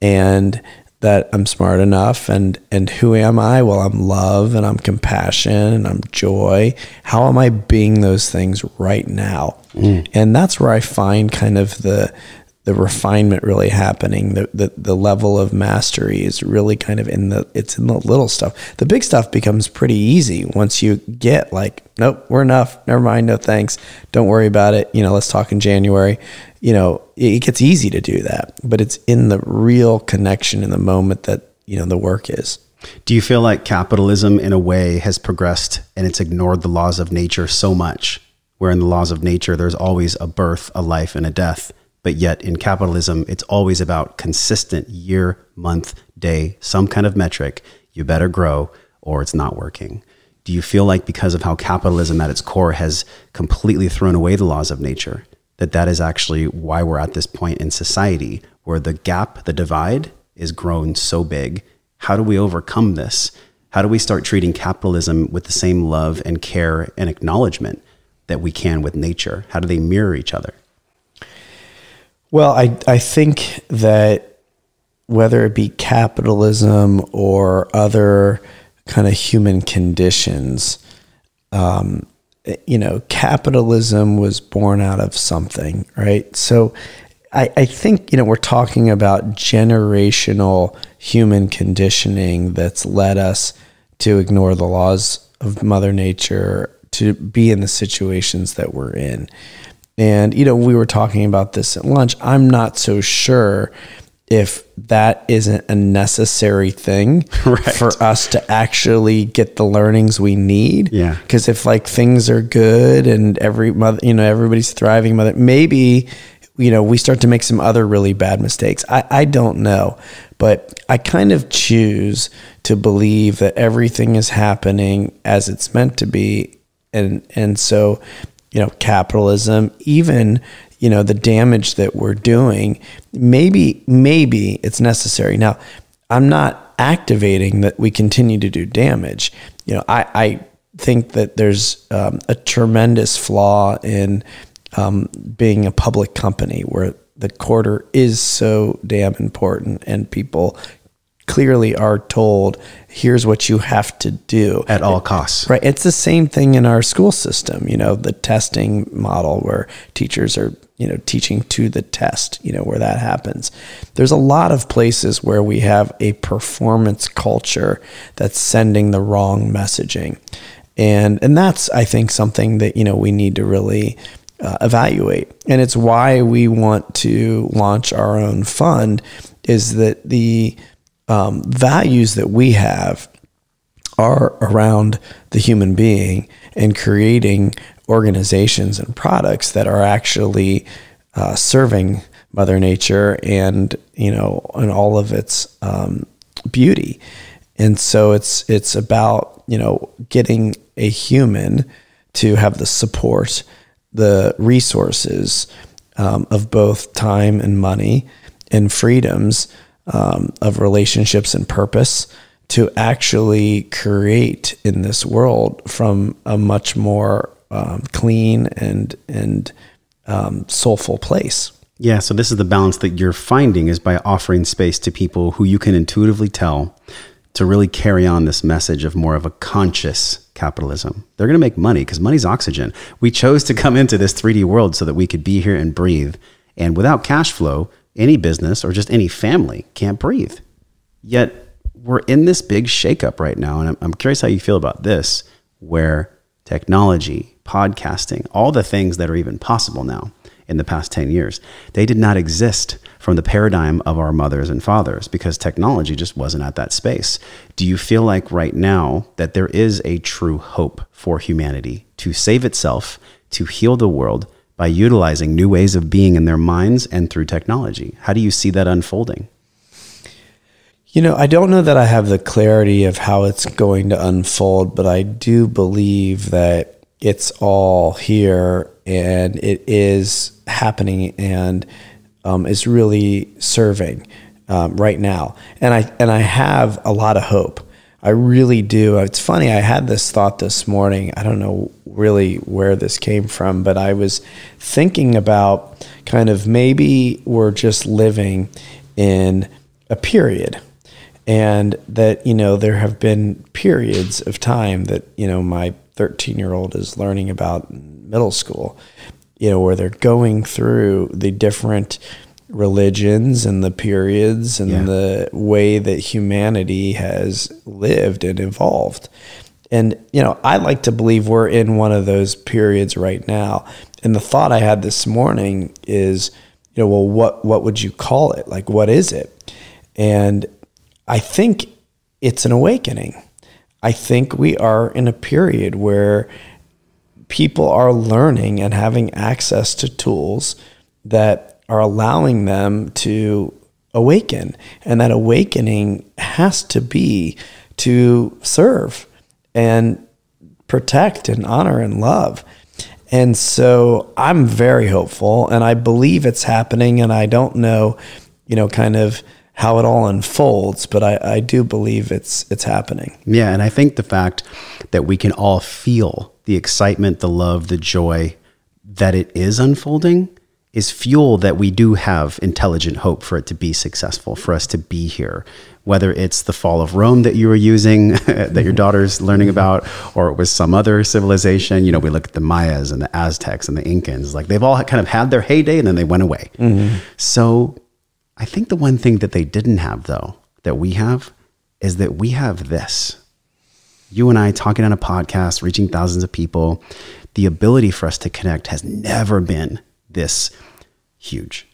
and that I'm smart enough, and who am I? Well, I'm love and I'm compassion and I'm joy. How am I being those things right now? And that's where I find kind of the refinement really happening. The level of mastery is really kind of in the little stuff. The big stuff becomes pretty easy once you get like, nope, we're enough. Never mind. No thanks. Don't worry about it. Let's talk in January. It gets easy to do that, but it's in the real connection in the moment that, the work is. Do you feel like capitalism in a way has progressed and it's ignored the laws of nature so much, where in the laws of nature, there's always a birth, a life, and a death? But yet in capitalism, it's always about consistent year, month, day, some kind of metric. You better grow or it's not working. Do you feel like because of how capitalism at its core has completely thrown away the laws of nature, that is actually why we're at this point in society where the gap, the divide is grown so big? How do we overcome this? How do we start treating capitalism with the same love and care and acknowledgement that we can with nature? How do they mirror each other? Well, I think that whether it be capitalism or other kind of human conditions, capitalism was born out of something, right? So I think, we're talking about generational human conditioning that's led us to ignore the laws of Mother Nature, to be in the situations that we're in. And, we were talking about this at lunch. I'm not so sure if that isn't a necessary thing for us to actually get the learnings we need. Yeah. Because if like things are good and everybody's thriving, maybe, we start to make some other really bad mistakes. I don't know, but I kind of choose to believe that everything is happening as it's meant to be. And so, capitalism, even, the damage that we're doing, maybe it's necessary. Now, I'm not activating that we continue to do damage. I think that there's a tremendous flaw in being a public company where the quarter is so damn important and people clearly are told, here's what you have to do at all costs. Right. It's the same thing in our school system, the testing model where teachers are, teaching to the test, where that happens. There's a lot of places where we have a performance culture that's sending the wrong messaging. And that's, I think, something that, we need to really evaluate. And it's why we want to launch our own fund, is that the values that we have are around the human being and creating organizations and products that are actually serving Mother Nature and, and all of its beauty. And so it's about, getting a human to have the support, the resources of both time and money and freedoms of relationships and purpose to actually create in this world from a much more clean and soulful place. Yeah, so this is the balance that you're finding, is by offering space to people who you can intuitively tell to really carry on this message of more of a conscious capitalism. They're going to make money because money's oxygen. We chose to come into this 3D world so that we could be here and breathe. And without cash flow, any business or just any family can't breathe. Yet we're in this big shakeup right now. And I'm curious how you feel about this, where technology, podcasting, all the things that are even possible now in the past 10 years, they did not exist from the paradigm of our mothers and fathers because technology just wasn't at that space. Do you feel like right now that there is a true hope for humanity to save itself, to heal the world by utilizing new ways of being in their minds and through technology? How do you see that unfolding? I don't know that I have the clarity of how it's going to unfold, but I do believe that it's all here and it is happening and is really serving right now. And I have a lot of hope. I really do. It's funny. I had this thought this morning. I don't know really where this came from, but I was thinking about kind of maybe we're just living in a period. And that, there have been periods of time that, my 13-year-old is learning about in middle school, where they're going through the different religions and the periods and the way that humanity has lived and evolved. And, I like to believe we're in one of those periods right now. And the thought I had this morning is, well, what would you call it? Like, what is it? And I think it's an awakening. I think we are in a period where people are learning and having access to tools that are allowing them to awaken. And that awakening has to be to serve and protect and honor and love. And so I'm very hopeful and I believe it's happening, and I don't know, kind of how it all unfolds, but I do believe it's happening. Yeah, and I think the fact that we can all feel the excitement, the love, the joy that it is unfolding is fuel that we do have intelligent hope for it to be successful, for us to be here. Whether it's the fall of Rome that you were using, that your daughter's learning about, or it was some other civilization. We look at the Mayas and the Aztecs and the Incans, like they've all kind of had their heyday and then they went away. Mm-hmm. So I think the one thing that they didn't have, though, that we have, is that we have this. You and I talking on a podcast, reaching thousands of people, the ability for us to connect has never been this huge.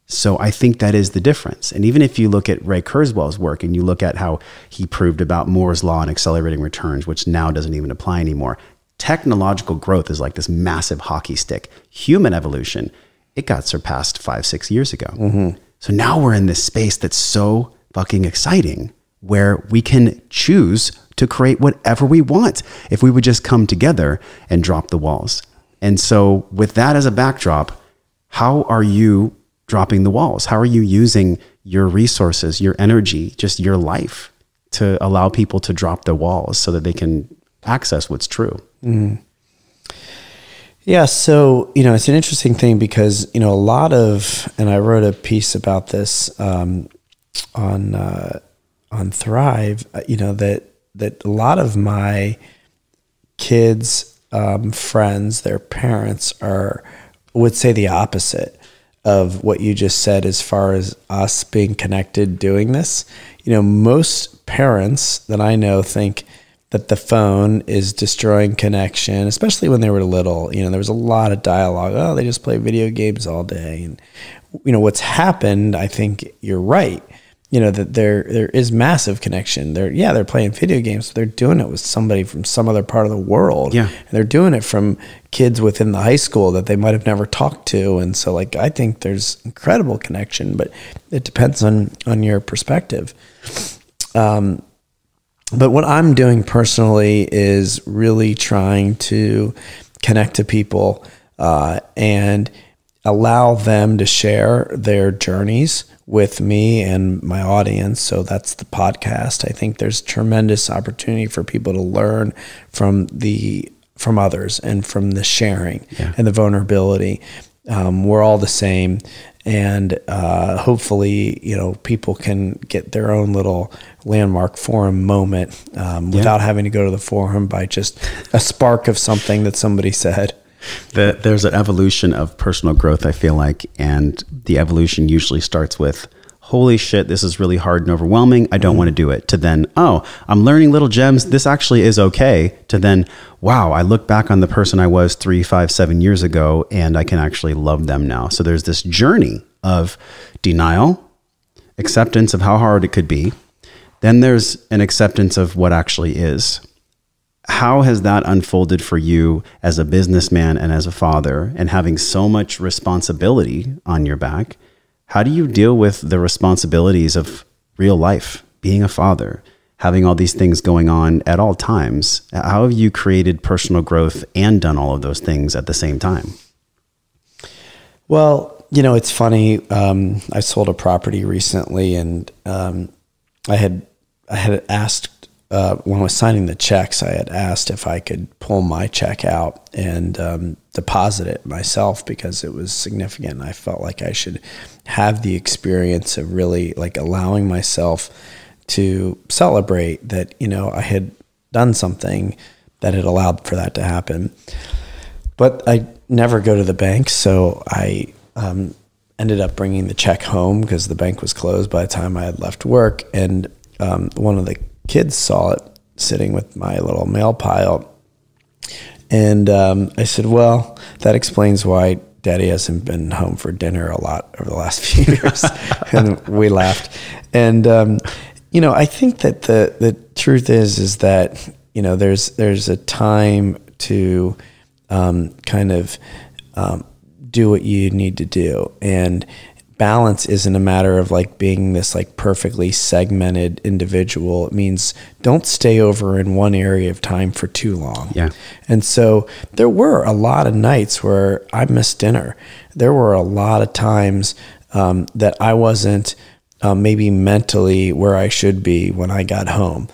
So I think that is the difference. And even if you look at Ray Kurzweil's work and you look at how he proved about Moore's law and accelerating returns, which now doesn't even apply anymore, technological growth is like this massive hockey stick. Human evolution, it got surpassed 5-6 years ago. Mm-hmm. So now we're in this space that's so fucking exciting where we can choose to create whatever we want if we would just come together and drop the walls. And so with that as a backdrop, how are you dropping the walls? How are you using your resources, your energy, just your life to allow people to drop the walls so that they can access what's true? Mm. Yeah. So, it's an interesting thing because, a lot of, and I wrote a piece about this on Thrive, that a lot of my kids' friends, their parents would say the opposite of what you just said as far as us being connected doing this. Most parents that I know think that the phone is destroying connection, especially when they were little. There was a lot of dialogue. Oh, they just play video games all day. And, what's happened, I think you're right, that there is massive connection. They're playing video games, but they're doing it with somebody from some other part of the world. Yeah. And they're doing it from kids within the high school that they might have never talked to. And so I think there's incredible connection, but it depends on your perspective. But what I'm doing personally is really trying to connect to people and allow them to share their journeys with me and my audience. So that's the podcast. I think there's tremendous opportunity for people to learn from others and from the sharing and the vulnerability. We're all the same. And hopefully, people can get their own little landmark forum moment without having to go to the forum by just a spark of something that somebody said. There's an evolution of personal growth, I feel like, and the evolution usually starts with, holy shit, this is really hard and overwhelming, I don't want to do it, to then, oh, I'm learning little gems, this actually is okay, to then, wow, I look back on the person I was 3, 5, 7 years ago, and I can actually love them now. So there's this journey of denial, acceptance of how hard it could be, then there's an acceptance of what actually is. How has that unfolded for you as a businessman and as a father, and having so much responsibility on your back? How do you deal with the responsibilities of real life, being a father, having all these things going on at all times? How have you created personal growth and done all of those things at the same time? Well, it's funny. I sold a property recently, and I had asked, when I was signing the checks, I had asked if I could pull my check out and deposit it myself because it was significant. I felt like I should have the experience of really like allowing myself to celebrate that, I had done something that had allowed for that to happen. But I never go to the bank, so I ended up bringing the check home because the bank was closed by the time I had left work. And one of the kids saw it sitting with my little mail pile. And I said, well, that explains why Daddy hasn't been home for dinner a lot over the last few years. And we laughed. And, I think that the truth is that, there's a time to kind of do what you need to do. And balance isn't a matter of like being this like perfectly segmented individual. It means don't stay over in one area of time for too long. Yeah. And so there were a lot of nights where I missed dinner. There were a lot of times that I wasn't maybe mentally where I should be when I got home.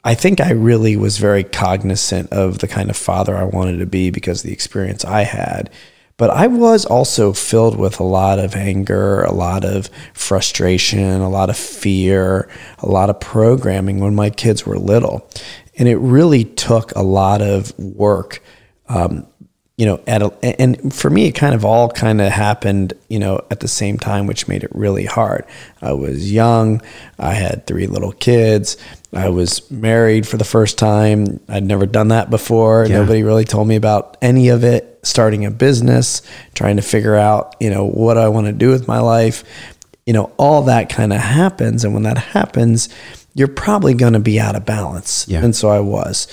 I think I really was very cognizant of the kind of father I wanted to be because of the experience I had. But I was also filled with a lot of anger, a lot of frustration, a lot of fear, a lot of programming when my kids were little. And it really took a lot of work, and for me, it kind of all happened, at the same time, which made it really hard. I was young. I had 3 little kids. I was married for the first time. I'd never done that before. Yeah. Nobody really told me about any of it. Starting a business, trying to figure out, what I want to do with my life, all that kind of happens. And when that happens, you're probably going to be out of balance. Yeah. And so I was,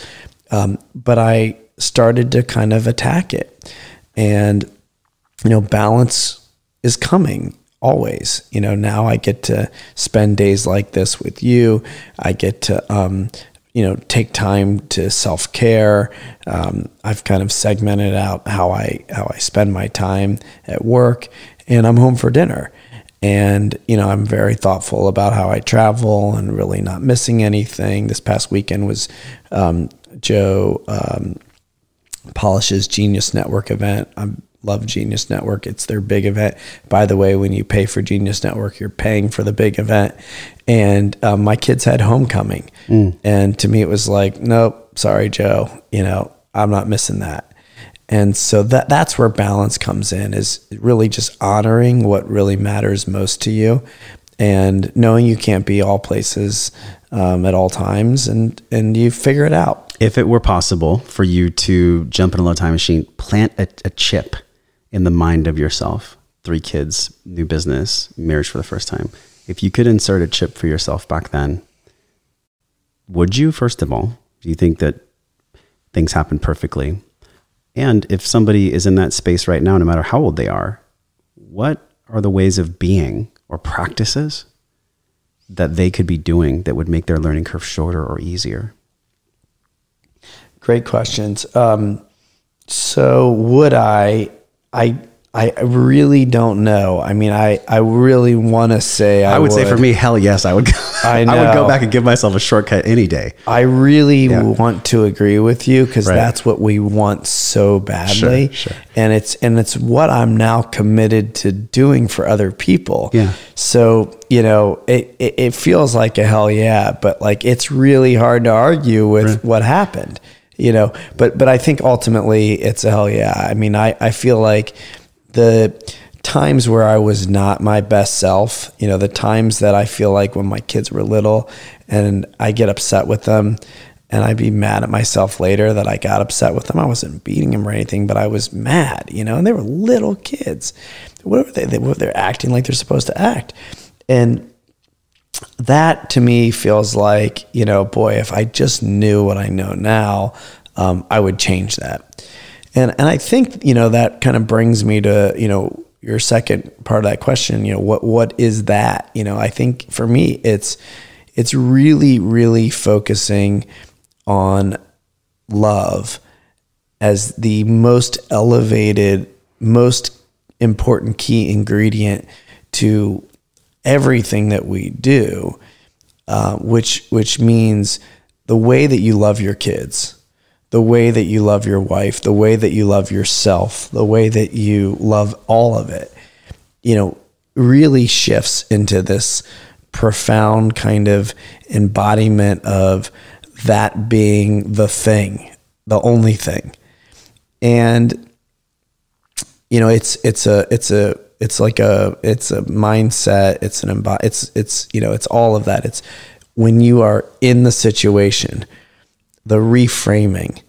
but I started to kind of attack it, and, balance is coming always. Now I get to spend days like this with you. I get to, take time to self-care. I've kind of segmented out how I spend my time at work, and I'm home for dinner. And, I'm very thoughtful about how I travel and really not missing anything. This past weekend was Joe Polish's Genius Network event. I love Genius Network. It's their big event. By the way, when you pay for Genius Network, you're paying for the big event. And my kids had homecoming. And to me, it was like, nope, sorry, Joe, I'm not missing that. And so that's where balance comes in, is really just honoring what really matters most to you and knowing you can't be all places at all times, and you figure it out. If it were possible for you to jump in a little time machine, plant a chip in the mind of yourself, 3 kids, new business, marriage for the first time. If you could insert a chip for yourself back then, would you, first of all? Do you think that things happen perfectly? And if somebody is in that space right now, no matter how old they are, what are the ways of being or practices that they could be doing that would make their learning curve shorter or easier? Great questions. So would I really don't know. I mean, I really want to say I would say for me, hell yes, I would go. I know. I would go back and give myself a shortcut any day. I really want to agree with you, because that's what we want so badly. Sure. And it's what I'm now committed to doing for other people. Yeah. So, it feels like a hell yeah, but like, it's really hard to argue with what happened, but I think ultimately it's a hell yeah. I mean, I feel like the times where I was not my best self, the times that I feel like when my kids were little and I get upset with them and I'd be mad at myself later that I got upset with them. I wasn't beating them or anything, but I was mad, and they were little kids. What were they're acting like they're supposed to act. And that to me feels like, boy, if I just knew what I know now, I would change that. And I think, that kind of brings me to, your second part of that question, what is that? I think for me, it's really, really focusing on love as the most elevated, most important key ingredient to everything that we do, which means the way that you love your kids, the way that you love your wife, the way that you love yourself, the way that you love all of it, really shifts into this profound kind of embodiment of that being the thing, the only thing. And, it's a mindset, it's all of that. It's when you are in the situation, the reframing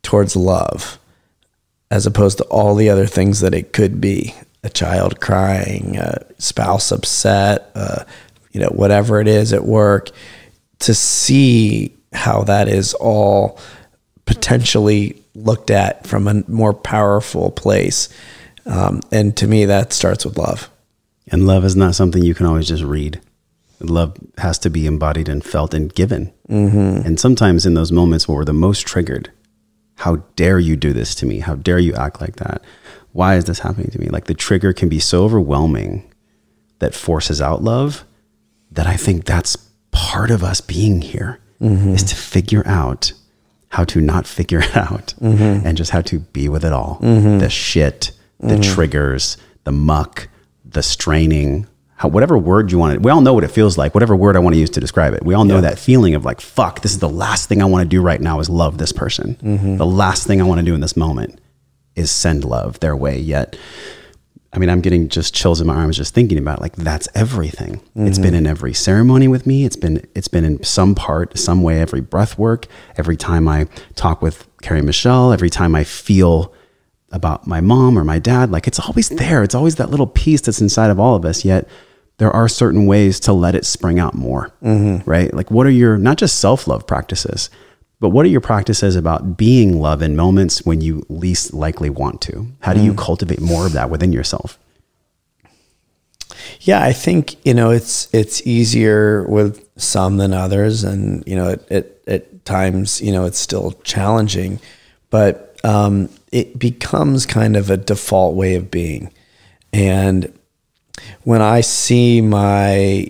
towards love, as opposed to all the other things that it could be, a child crying, a spouse upset, whatever it is at work, to see how that is all potentially looked at from a more powerful place. And to me, that starts with love. And love is not something you can always just read. Love has to be embodied and felt and given. Mm-hmm. And sometimes in those moments where we're the most triggered, how dare you do this to me? How dare you act like that? Why is this happening to me? Like, the trigger can be so overwhelming that forces out love, that I think that's part of us being here, is to figure out how to not figure it out, and just how to be with it all. The shit, the triggers, the muck, the straining, whatever word you want. We all know what it feels like, whatever word I want to use to describe it. We all know that feeling of like, fuck, this is the last thing I want to do right now is love this person. The last thing I want to do in this moment is send love their way. Yet, I mean, I'm getting just chills in my arms just thinking about it. Like, that's everything. It's been in every ceremony with me. It's been in some part, some way, every breath work, every time I talk with Carrie Michelle, every time I feel about my mom or my dad, like, it's always there. It's always that little piece that's inside of all of us. Yet there are certain ways to let it spring out more, right? Like, what are your, not just self-love practices, but what are your practices about being love in moments when you least likely want to? How do you cultivate more of that within yourself? Yeah, I think, it's easier with some than others. And, at times, it's still challenging, but it becomes kind of a default way of being. And when I see my,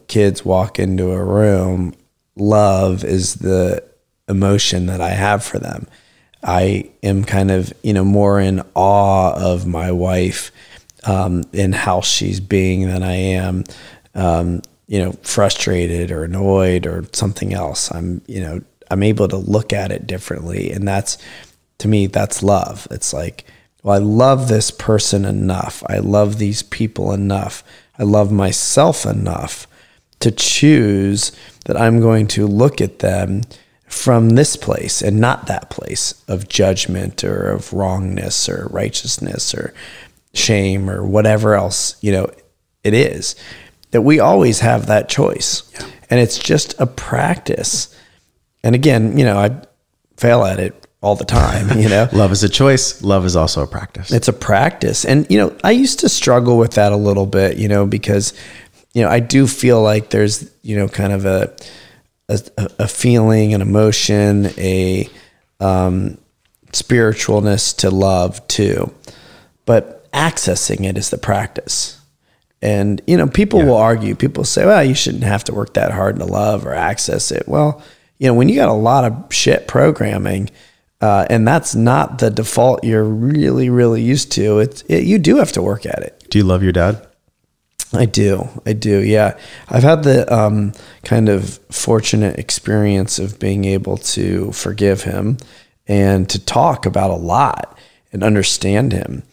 kids walk into a room, love is the emotion that I have for them. I am kind of, more in awe of my wife, in how she's being than I am, frustrated or annoyed or something else. I'm able to look at it differently. And that's, to me, that's love. It's like, well, I love this person enough. I love these people enough. I love myself enough to choose that I'm going to look at them from this place and not that place of judgment or of wrongness or righteousness or shame or whatever else, it is. That we always have that choice. Yeah. And it's just a practice. And again, I fail at it all the time, Love is a choice. Love is also a practice. It's a practice. And, I used to struggle with that a little bit, because I do feel like there's, kind of a feeling, an emotion, a spiritualness to love too, but accessing it is the practice. And, people will argue, people say, well, you shouldn't have to work that hard to love or access it. Well, when you got a lot of shit programming, and that's not the default you're really, really used to, you do have to work at it. Do you love your dad? I do. Yeah. I've had the kind of fortunate experience of being able to forgive him and to talk about a lot and understand him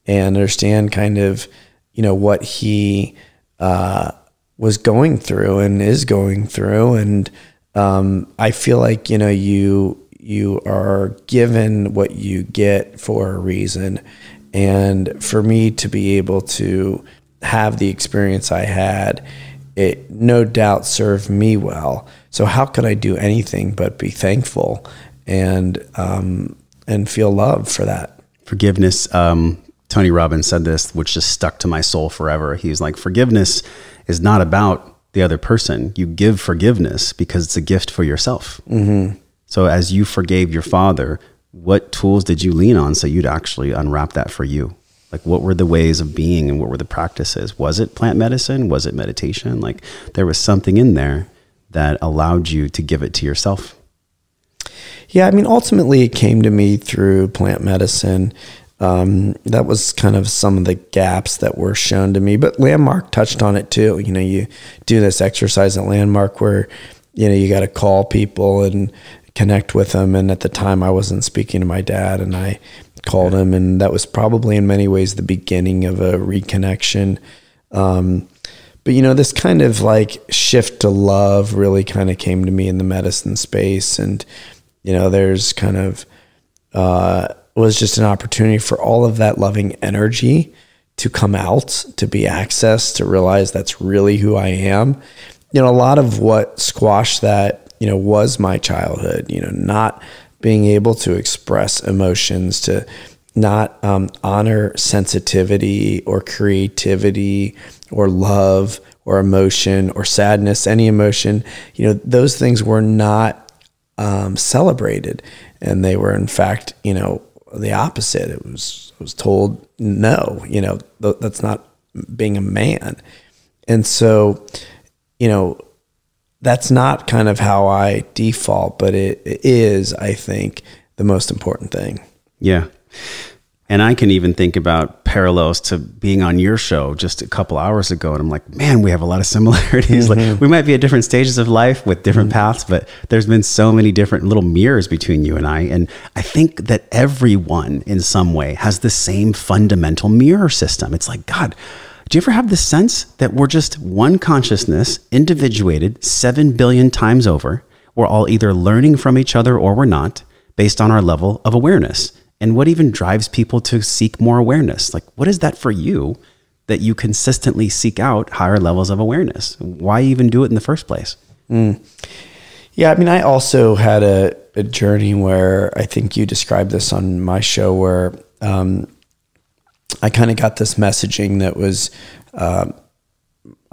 and understand kind of, what he was going through and is going through. And I feel like, you are given what you get for a reason. And for me to be able to have the experience I had, it no doubt served me well. So how could I do anything but be thankful and feel love for that? Forgiveness. Tony Robbins said this, which just stuck to my soul forever. He was like, forgiveness is not about the other person. You give forgiveness because it's a gift for yourself. Mm-hmm. So as you forgave your father, what tools did you lean on so you'd actually unwrap that for you? Like, what were the ways of being and what were the practices? Was it plant medicine? Was it meditation? Like, there was something in there that allowed you to give it to yourself. Yeah. I mean, ultimately it came to me through plant medicine. That was kind of some of the gaps that were shown to me, but Landmark touched on it too. You do this exercise at Landmark where, you got to call people and connect with them. And at the time I wasn't speaking to my dad, and I called him, and that was probably in many ways the beginning of a reconnection. But this kind of like shift to love really kind of came to me in the medicine space. And, there's kind of, was just an opportunity for all of that loving energy to come out, to be accessed, to realize that's really who I am. A lot of what squashed that, was my childhood, not being able to express emotions, to not honor sensitivity or creativity or love or emotion or sadness, any emotion. Those things were not celebrated, and they were in fact, the opposite. I was told, no, that's not being a man. And so, that's not kind of how I default, but it is, I think, the most important thing. Yeah. And I can even think about parallels to being on your show just a couple hours ago. And I'm like, man, we have a lot of similarities. Mm-hmm. Like, we might be at different stages of life with different paths, but there's been so many different little mirrors between you and I. And I think that everyone in some way has the same fundamental mirror system. It's like, God, do you ever have the sense that we're just one consciousness, individuated 7 billion times over? We're all either learning from each other or we're not, based on our level of awareness. And what even drives people to seek more awareness? Like, what is that for you that you consistently seek out higher levels of awareness? Why even do it in the first place? Yeah, I mean, I also had a journey where I think you described this on my show, where I kind of got this messaging that was, I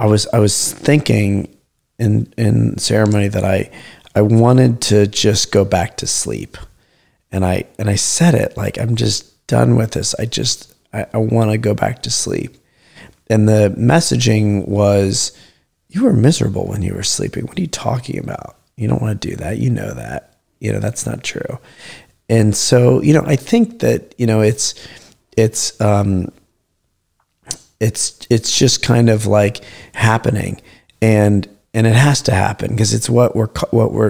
was thinking in ceremony that I wanted to just go back to sleep. And I said it like, I'm just done with this. I want to go back to sleep. And the messaging was, you were miserable when you were sleeping. What are you talking about? You don't want to do that. You know that, that's not true. And so, I think that, it's just kind of like happening, and it has to happen because it's what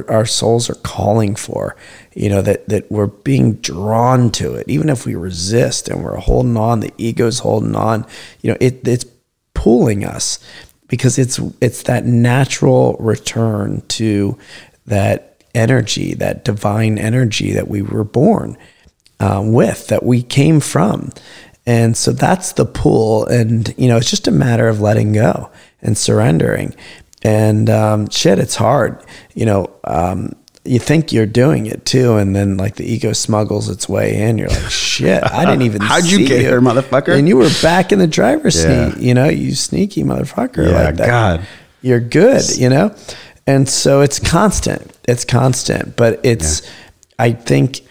our souls are calling for, that we're being drawn to it. Even if we resist and we're holding on, the ego's holding on, it's pulling us, because it's that natural return to that energy, that divine energy that we were born with, that we came from. And so that's the pull. And, it's just a matter of letting go and surrendering. And it's hard. you think you're doing it too, and then like the ego smuggles its way in. You're like, shit, I didn't even How'd you get here, motherfucker? And you were back in the driver's seat, you know, you sneaky motherfucker. Yeah, like that. God. You're good, you know? And so it's constant. It's constant. But it's, I think,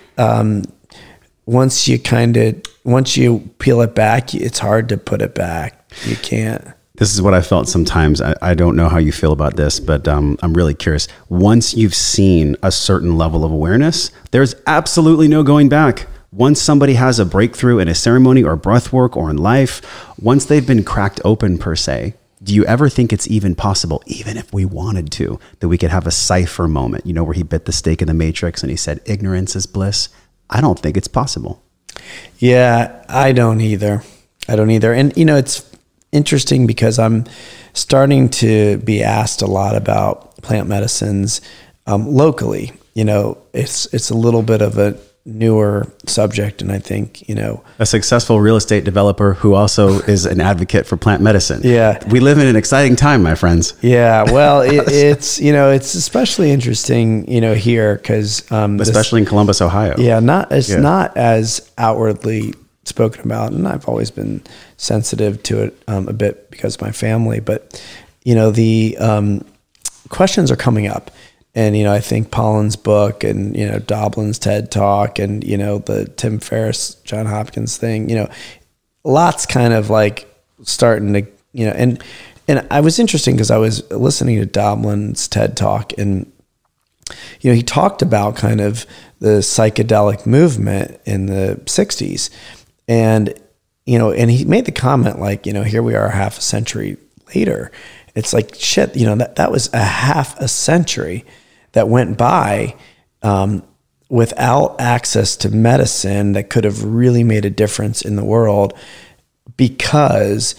once you peel it back, it's hard to put it back. You can't. This is what I felt sometimes. I don't know how you feel about this, but I'm really curious. Once you've seen a certain level of awareness, there's absolutely no going back. Once somebody has a breakthrough in a ceremony or breath work or in life, once they've been cracked open per se, do you ever think it's even possible, even if we wanted to, that we could have a cipher moment, you know, where he bit the stake in the matrix and he said, ignorance is bliss? I don't think it's possible. Yeah, I don't either. And, you know, it's interesting because I'm starting to be asked a lot about plant medicines locally. You know, it's a little bit of a newer subject, and I think, you know, a successful real estate developer who also is an advocate for plant medicine. Yeah, we live in an exciting time, my friends. Yeah, well, it's, you know, it's especially interesting, you know, here because especially in Columbus, Ohio. Yeah, not as outwardly spoken about, and I've always been sensitive to it a bit because of my family. But you know, the questions are coming up. And, you know, I think Pollan's book and, you know, Doblin's TED Talk and, you know, the Tim Ferriss, John Hopkins thing, you know, lots kind of like starting to, you know, and I was interesting because I was listening to Doblin's TED Talk and, you know, he talked about kind of the psychedelic movement in the 60s. And, you know, and he made the comment like, you know, here we are half a century later. It's like, shit, you know, that was a half a century that went by without access to medicine that could have really made a difference in the world because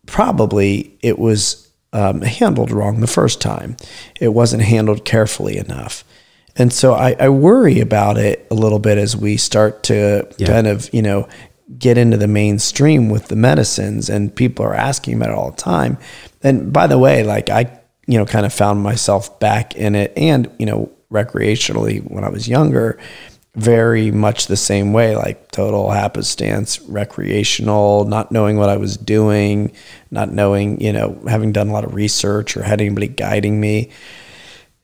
probably it was handled wrong the first time. It wasn't handled carefully enough. And so I worry about it a little bit as we start to kind of, you know, get into the mainstream with the medicines, and people are asking about it all the time. And by the way, like I, you know, kind of found myself back in it and, you know, recreationally when I was younger, very much the same way, like total happenstance, recreational, not knowing what I was doing, not knowing, you know, having done a lot of research or had anybody guiding me.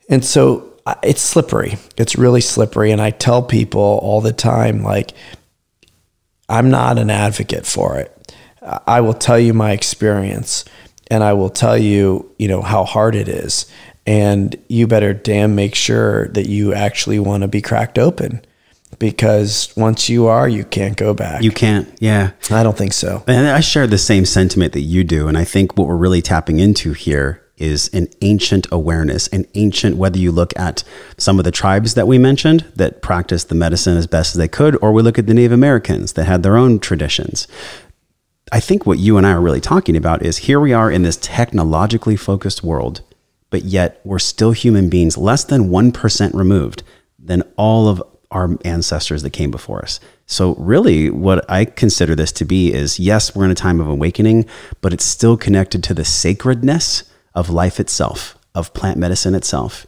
And so it's slippery. It's really slippery. And I tell people all the time, like, I'm not an advocate for it. I will tell you my experience, and I will tell you, you know, how hard it is. And you better damn make sure that you actually want to be cracked open, because once you are, you can't go back. You can't. Yeah. I don't think so. And I share the same sentiment that you do. And I think what we're really tapping into here is an ancient awareness, an ancient, whether you look at some of the tribes that we mentioned that practiced the medicine as best as they could, or we look at the Native Americans that had their own traditions. I think what you and I are really talking about is here we are in this technologically focused world, but yet we're still human beings less than 1% removed than all of our ancestors that came before us. So really what I consider this to be is, yes, we're in a time of awakening, but it's still connected to the sacredness of life itself, of plant medicine itself.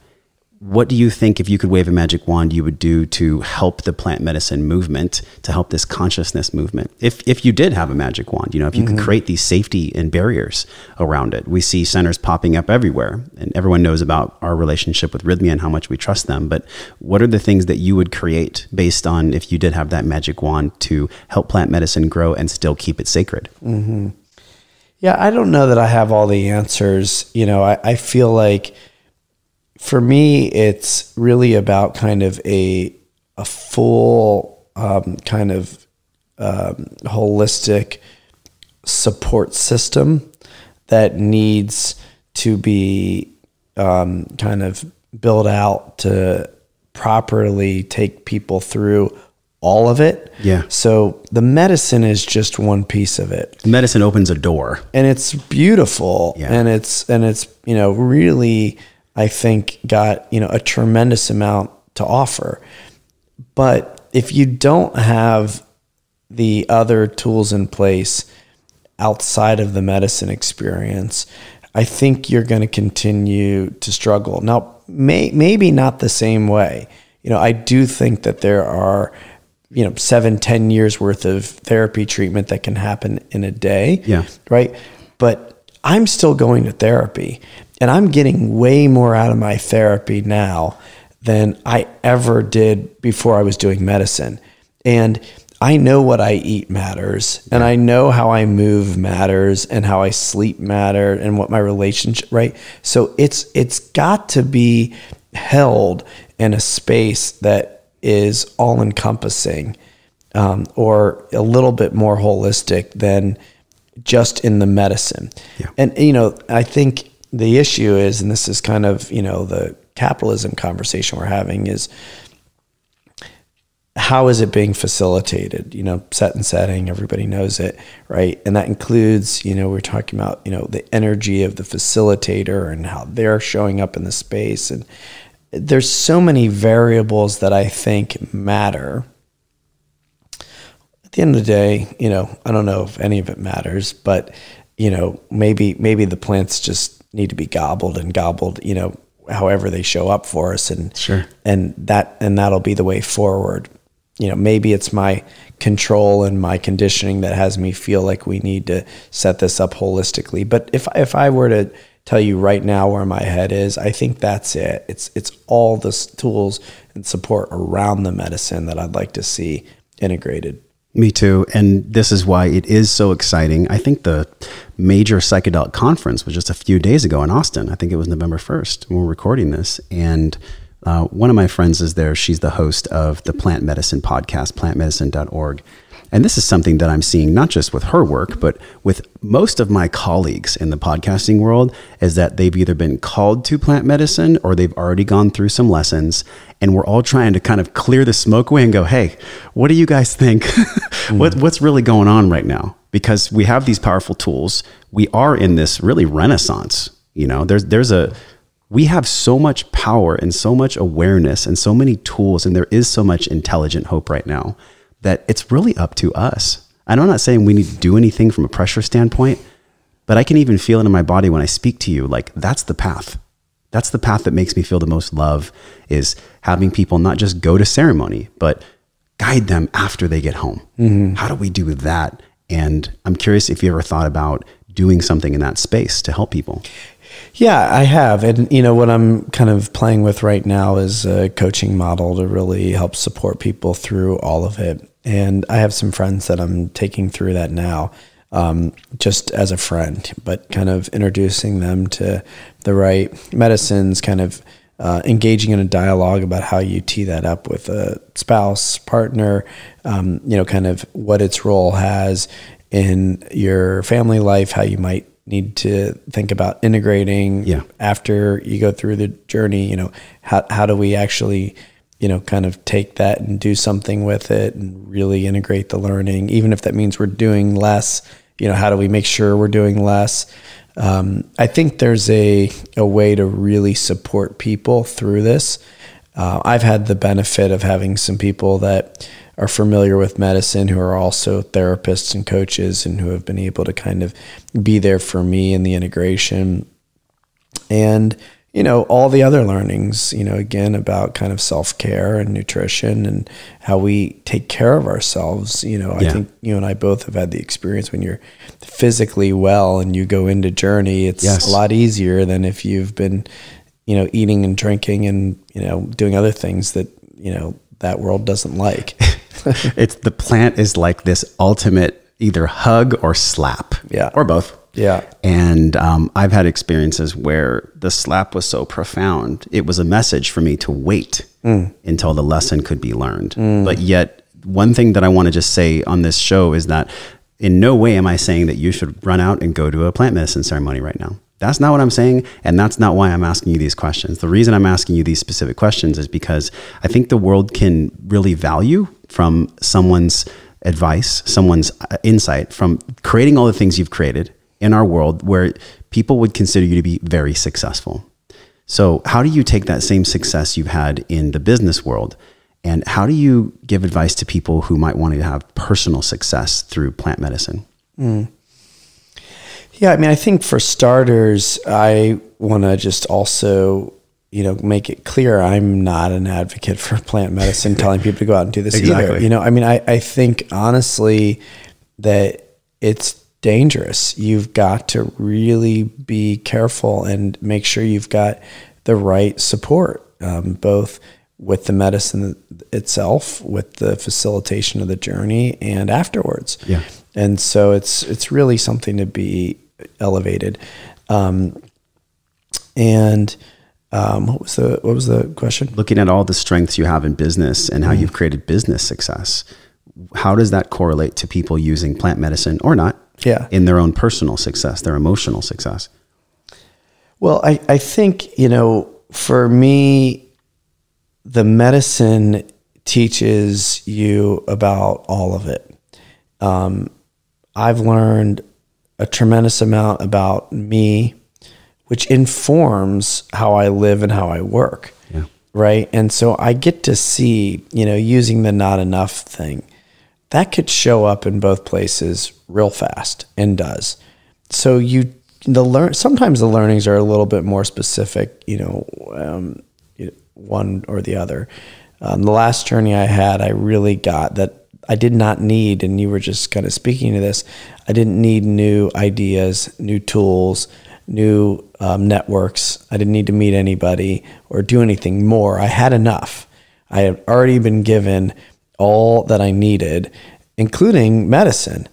What do you think, if you could wave a magic wand, you would do to help the plant medicine movement, to help this consciousness movement? If you did have a magic wand, you know, if you could create these safety and barriers around it. We see centers popping up everywhere, and everyone knows about our relationship with Rhythmia and how much we trust them. But what are the things that you would create based on if you did have that magic wand to help plant medicine grow and still keep it sacred? Mm-hmm. Yeah, I don't know that I have all the answers. You know, I feel like for me, it's really about kind of a full kind of holistic support system that needs to be kind of built out to properly take people through all of it. Yeah. So the medicine is just one piece of it. Medicine opens a door, and it's beautiful. Yeah. And it's, you know, really, I think got, you know, a tremendous amount to offer. But if you don't have the other tools in place outside of the medicine experience, I think you're going to continue to struggle. Now, maybe not the same way. I do think that there are, 7-10 years worth of therapy treatment that can happen in a day. Yeah. Right. But I'm still going to therapy, and I'm getting way more out of my therapy now than I ever did before I was doing medicine. And I know what I eat matters, and I know how I move matters, and how I sleep matter, and what my relationship, right? So it's got to be held in a space that is all encompassing, or a little bit more holistic than just in the medicine. Yeah. And, I think the issue is, and this is kind of, the capitalism conversation we're having, is how is it being facilitated? Set and setting, everybody knows it, right? And that includes, we're talking about, the energy of the facilitator and how they're showing up in the space. And there's so many variables that I think matter. At the end of the day, I don't know if any of it matters, but, maybe the plants just need to be gobbled, however they show up for us. And sure. And that'll be the way forward. Maybe it's my control and my conditioning that has me feel like we need to set this up holistically. But if I were to tell you right now where my head is, I think that's it. It's all the tools and support around the medicine that I'd like to see integrated. Me too. And this is why it is so exciting. I think the major psychedelic conference was just a few days ago in Austin. I think it was November 1st when we're recording this. And one of my friends is there. She's the host of the plant medicine podcast, plantmedicine.org. And this is something that I'm seeing not just with her work, but with most of my colleagues in the podcasting world, is that they've either been called to plant medicine or they've already gone through some lessons. And we're all trying to kind of clear the smoke away and go, hey, what do you guys think? What's really going on right now? Because we have these powerful tools. We are in this really renaissance. We have so much power and so much awareness and so many tools, and there is so much intelligent hope right now that it's really up to us. And I'm not saying we need to do anything from a pressure standpoint, but I can even feel it in my body when I speak to you. Like, that's the path. That's the path that makes me feel the most love, is having people not just go to ceremony, but guide them after they get home. Mm-hmm. How do we do that? And I'm curious if you ever thought about doing something in that space to help people. Yeah, I have. And, what I'm kind of playing with right now is a coaching model to really help support people through all of it. And I have some friends that I'm taking through that now, just as a friend, but kind of introducing them to the right medicines, kind of engaging in a dialogue about how you tee that up with a spouse, partner, kind of what its role has in your family life, how you might need to think about integrating after you go through the journey. How do we actually, kind of take that and do something with it and really integrate the learning, even if that means we're doing less. How do we make sure we're doing less? I think there's a way to really support people through this. I've had the benefit of having some people that are familiar with medicine who are also therapists and coaches, and who have been able to kind of be there for me in the integration. And, all the other learnings, again, about kind of self-care and nutrition and how we take care of ourselves. I think you and I both have had the experience when you're physically well and you go into journey, it's a lot easier than if you've been, eating and drinking and, doing other things that, that world doesn't like. The plant is like this ultimate either hug or slap, or both. Yeah. And I've had experiences where the slap was so profound, it was a message for me to wait until the lesson could be learned. But yet, one thing that I want to just say on this show is that in no way am I saying that you should run out and go to a plant medicine ceremony right now. That's not what I'm saying, and that's not why I'm asking you these questions. The reason I'm asking you these specific questions is because I think the world can really value from someone's advice, someone's insight, from creating all the things you've created in our world where people would consider you to be very successful. So how do you take that same success you've had in the business world, and how do you give advice to people who might want to have personal success through plant medicine? Yeah, I mean, I think for starters, I want to just also make it clear I'm not an advocate for plant medicine, telling people to go out and do this Exactly. either. I mean, I think honestly that it's dangerous. You've got to really be careful and make sure you've got the right support, both with the medicine itself, with the facilitation of the journey, and afterwards. Yeah. And so it's really something to be elevated. What was the question? Looking at all the strengths you have in business and how you've created business success, how does that correlate to people using plant medicine or not in their own personal success, their emotional success? Well, I think, for me, the medicine teaches you about all of it. I've learned a tremendous amount about me, which informs how I live and how I work. Yeah. Right. And so I get to see, using the not enough thing, that could show up in both places real fast, and does. So sometimes the learnings are a little bit more specific, one or the other. The last journey I had, I really got that I did not need, and you were just kind of speaking to this, I didn't need new ideas, new tools, new networks. I didn't need to meet anybody or do anything more. I had enough. I had already been given all that I needed, including medicine,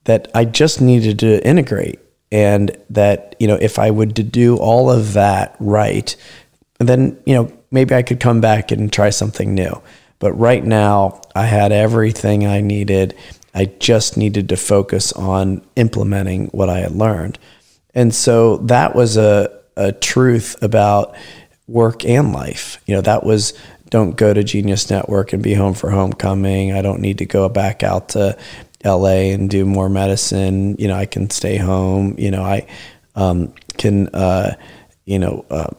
that I just needed to integrate. And that, if I would to do all of that right, then, maybe I could come back and try something new. But right now I had everything I needed. I just needed to focus on implementing what I had learned. And so that was a truth about work and life. That was, don't go to Genius Network and be home for homecoming. I don't need to go back out to LA and do more medicine. I can stay home. I can,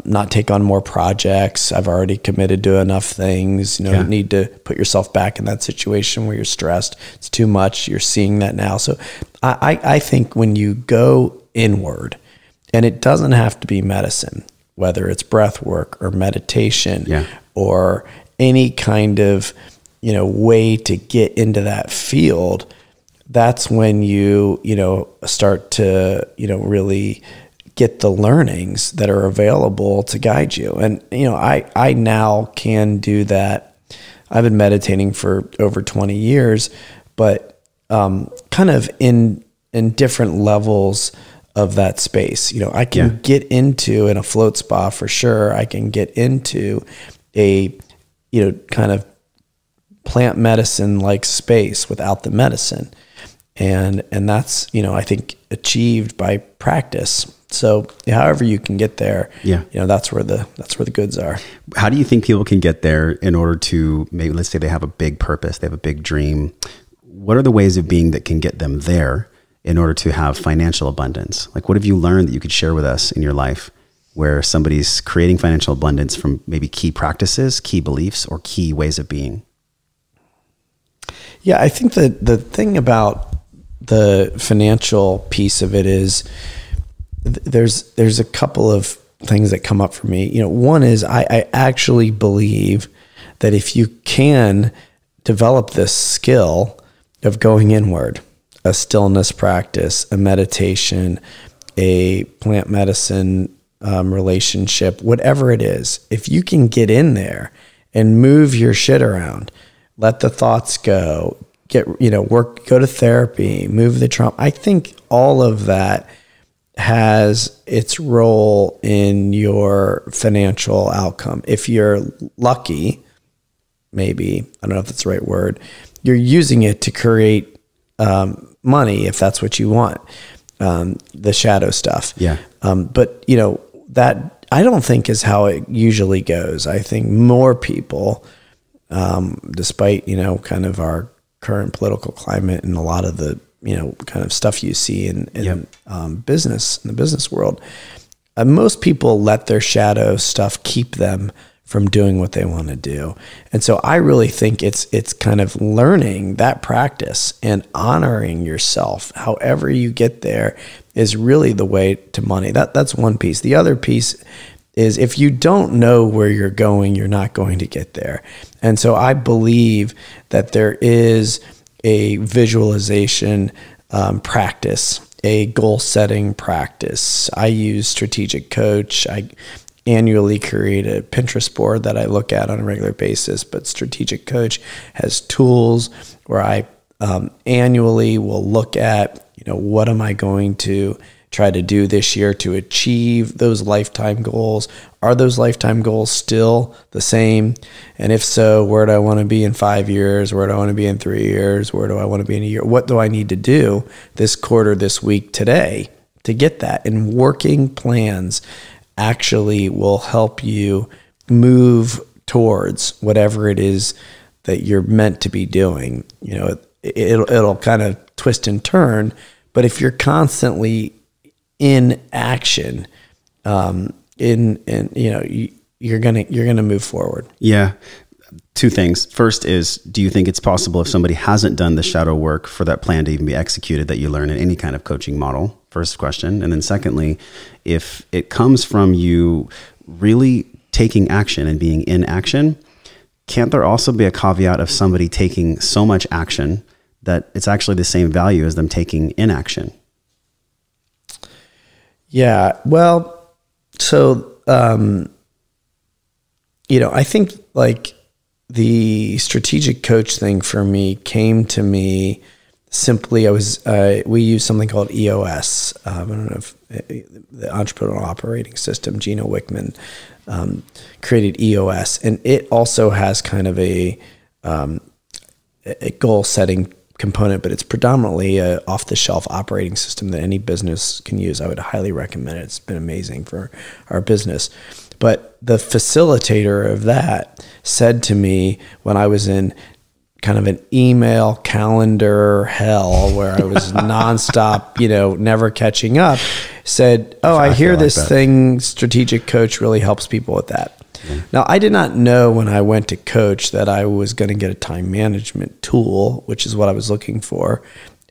not take on more projects. I've already committed to enough things. You don't need to put yourself back in that situation where you're stressed. It's too much. You're seeing that now. So I think when you go inward, and it doesn't have to be medicine, whether it's breath work or meditation or any kind of, way to get into that field, that's when you start to, really get the learnings that are available to guide you. And, I now can do that. I've been meditating for over 20 years, but kind of in different levels of that space. I can get into, in a float spa for sure, I can get into a, kind of plant medicine like space without the medicine. And that's, I think achieved by practice. So however you can get there, that's where the goods are. How do you think people can get there in order to, maybe, let's say they have a big purpose, they have a big dream. What are the ways of being that can get them there in order to have financial abundance? Like, what have you learned that you could share with us in your life where somebody's creating financial abundance from maybe key practices, key beliefs, or key ways of being? Yeah, I think that the thing about the financial piece of it is there's a couple of things that come up for me. One is I actually believe that if you can develop this skill of going inward, a stillness practice, a meditation, a plant medicine relationship, whatever it is, if you can get in there and move your shit around, let the thoughts go, work, go to therapy, move the trauma. I think all of that has its role in your financial outcome. If you're lucky, maybe, I don't know if that's the right word, you're using it to create money, if that's what you want, the shadow stuff. Yeah. But that I don't think is how it usually goes. I think more people, despite, kind of our current political climate and a lot of the, kind of stuff you see in business, in the business world, most people let their shadow stuff keep them from doing what they want to do. And so I really think it's kind of learning that practice and honoring yourself, however you get there, is really the way to money. That's one piece. The other piece is if you don't know where you're going, you're not going to get there. And so I believe that there is a visualization practice, a goal setting practice. I use Strategic Coach. I annually create a Pinterest board that I look at on a regular basis, but Strategic Coach has tools where I annually will look at, what am I going to try to do this year to achieve those lifetime goals? Are those lifetime goals still the same? And if so, where do I want to be in 5 years? Where do I want to be in 3 years? Where do I want to be in a year? What do I need to do this quarter, this week, today to get that? And working plans actually will help you move towards whatever it is that you're meant to be doing. It'll kind of twist and turn, but if you're constantly in action, you're gonna move forward. Yeah. Two things. First is, do you think it's possible if somebody hasn't done the shadow work for that plan to even be executed that you learn in any kind of coaching model? First question. And then secondly, if it comes from you really taking action and being in action, can't there also be a caveat of somebody taking so much action that it's actually the same value as them taking inaction? Yeah. Well, so, I think like the Strategic Coach thing for me came to me simply, we use something called EOS. I don't know if the Entrepreneurial Operating System, Gino Wickman, created EOS, and it also has kind of a goal setting component, but it's predominantly a off-the-shelf operating system that any business can use. I would highly recommend it. It's been amazing for our business. But the facilitator of that said to me when I was in kind of an email calendar hell where I was nonstop, never catching up, said, I hear this thing, Strategic Coach really helps people with that. Now, I did not know when I went to coach that I was going to get a time management tool, which is what I was looking for.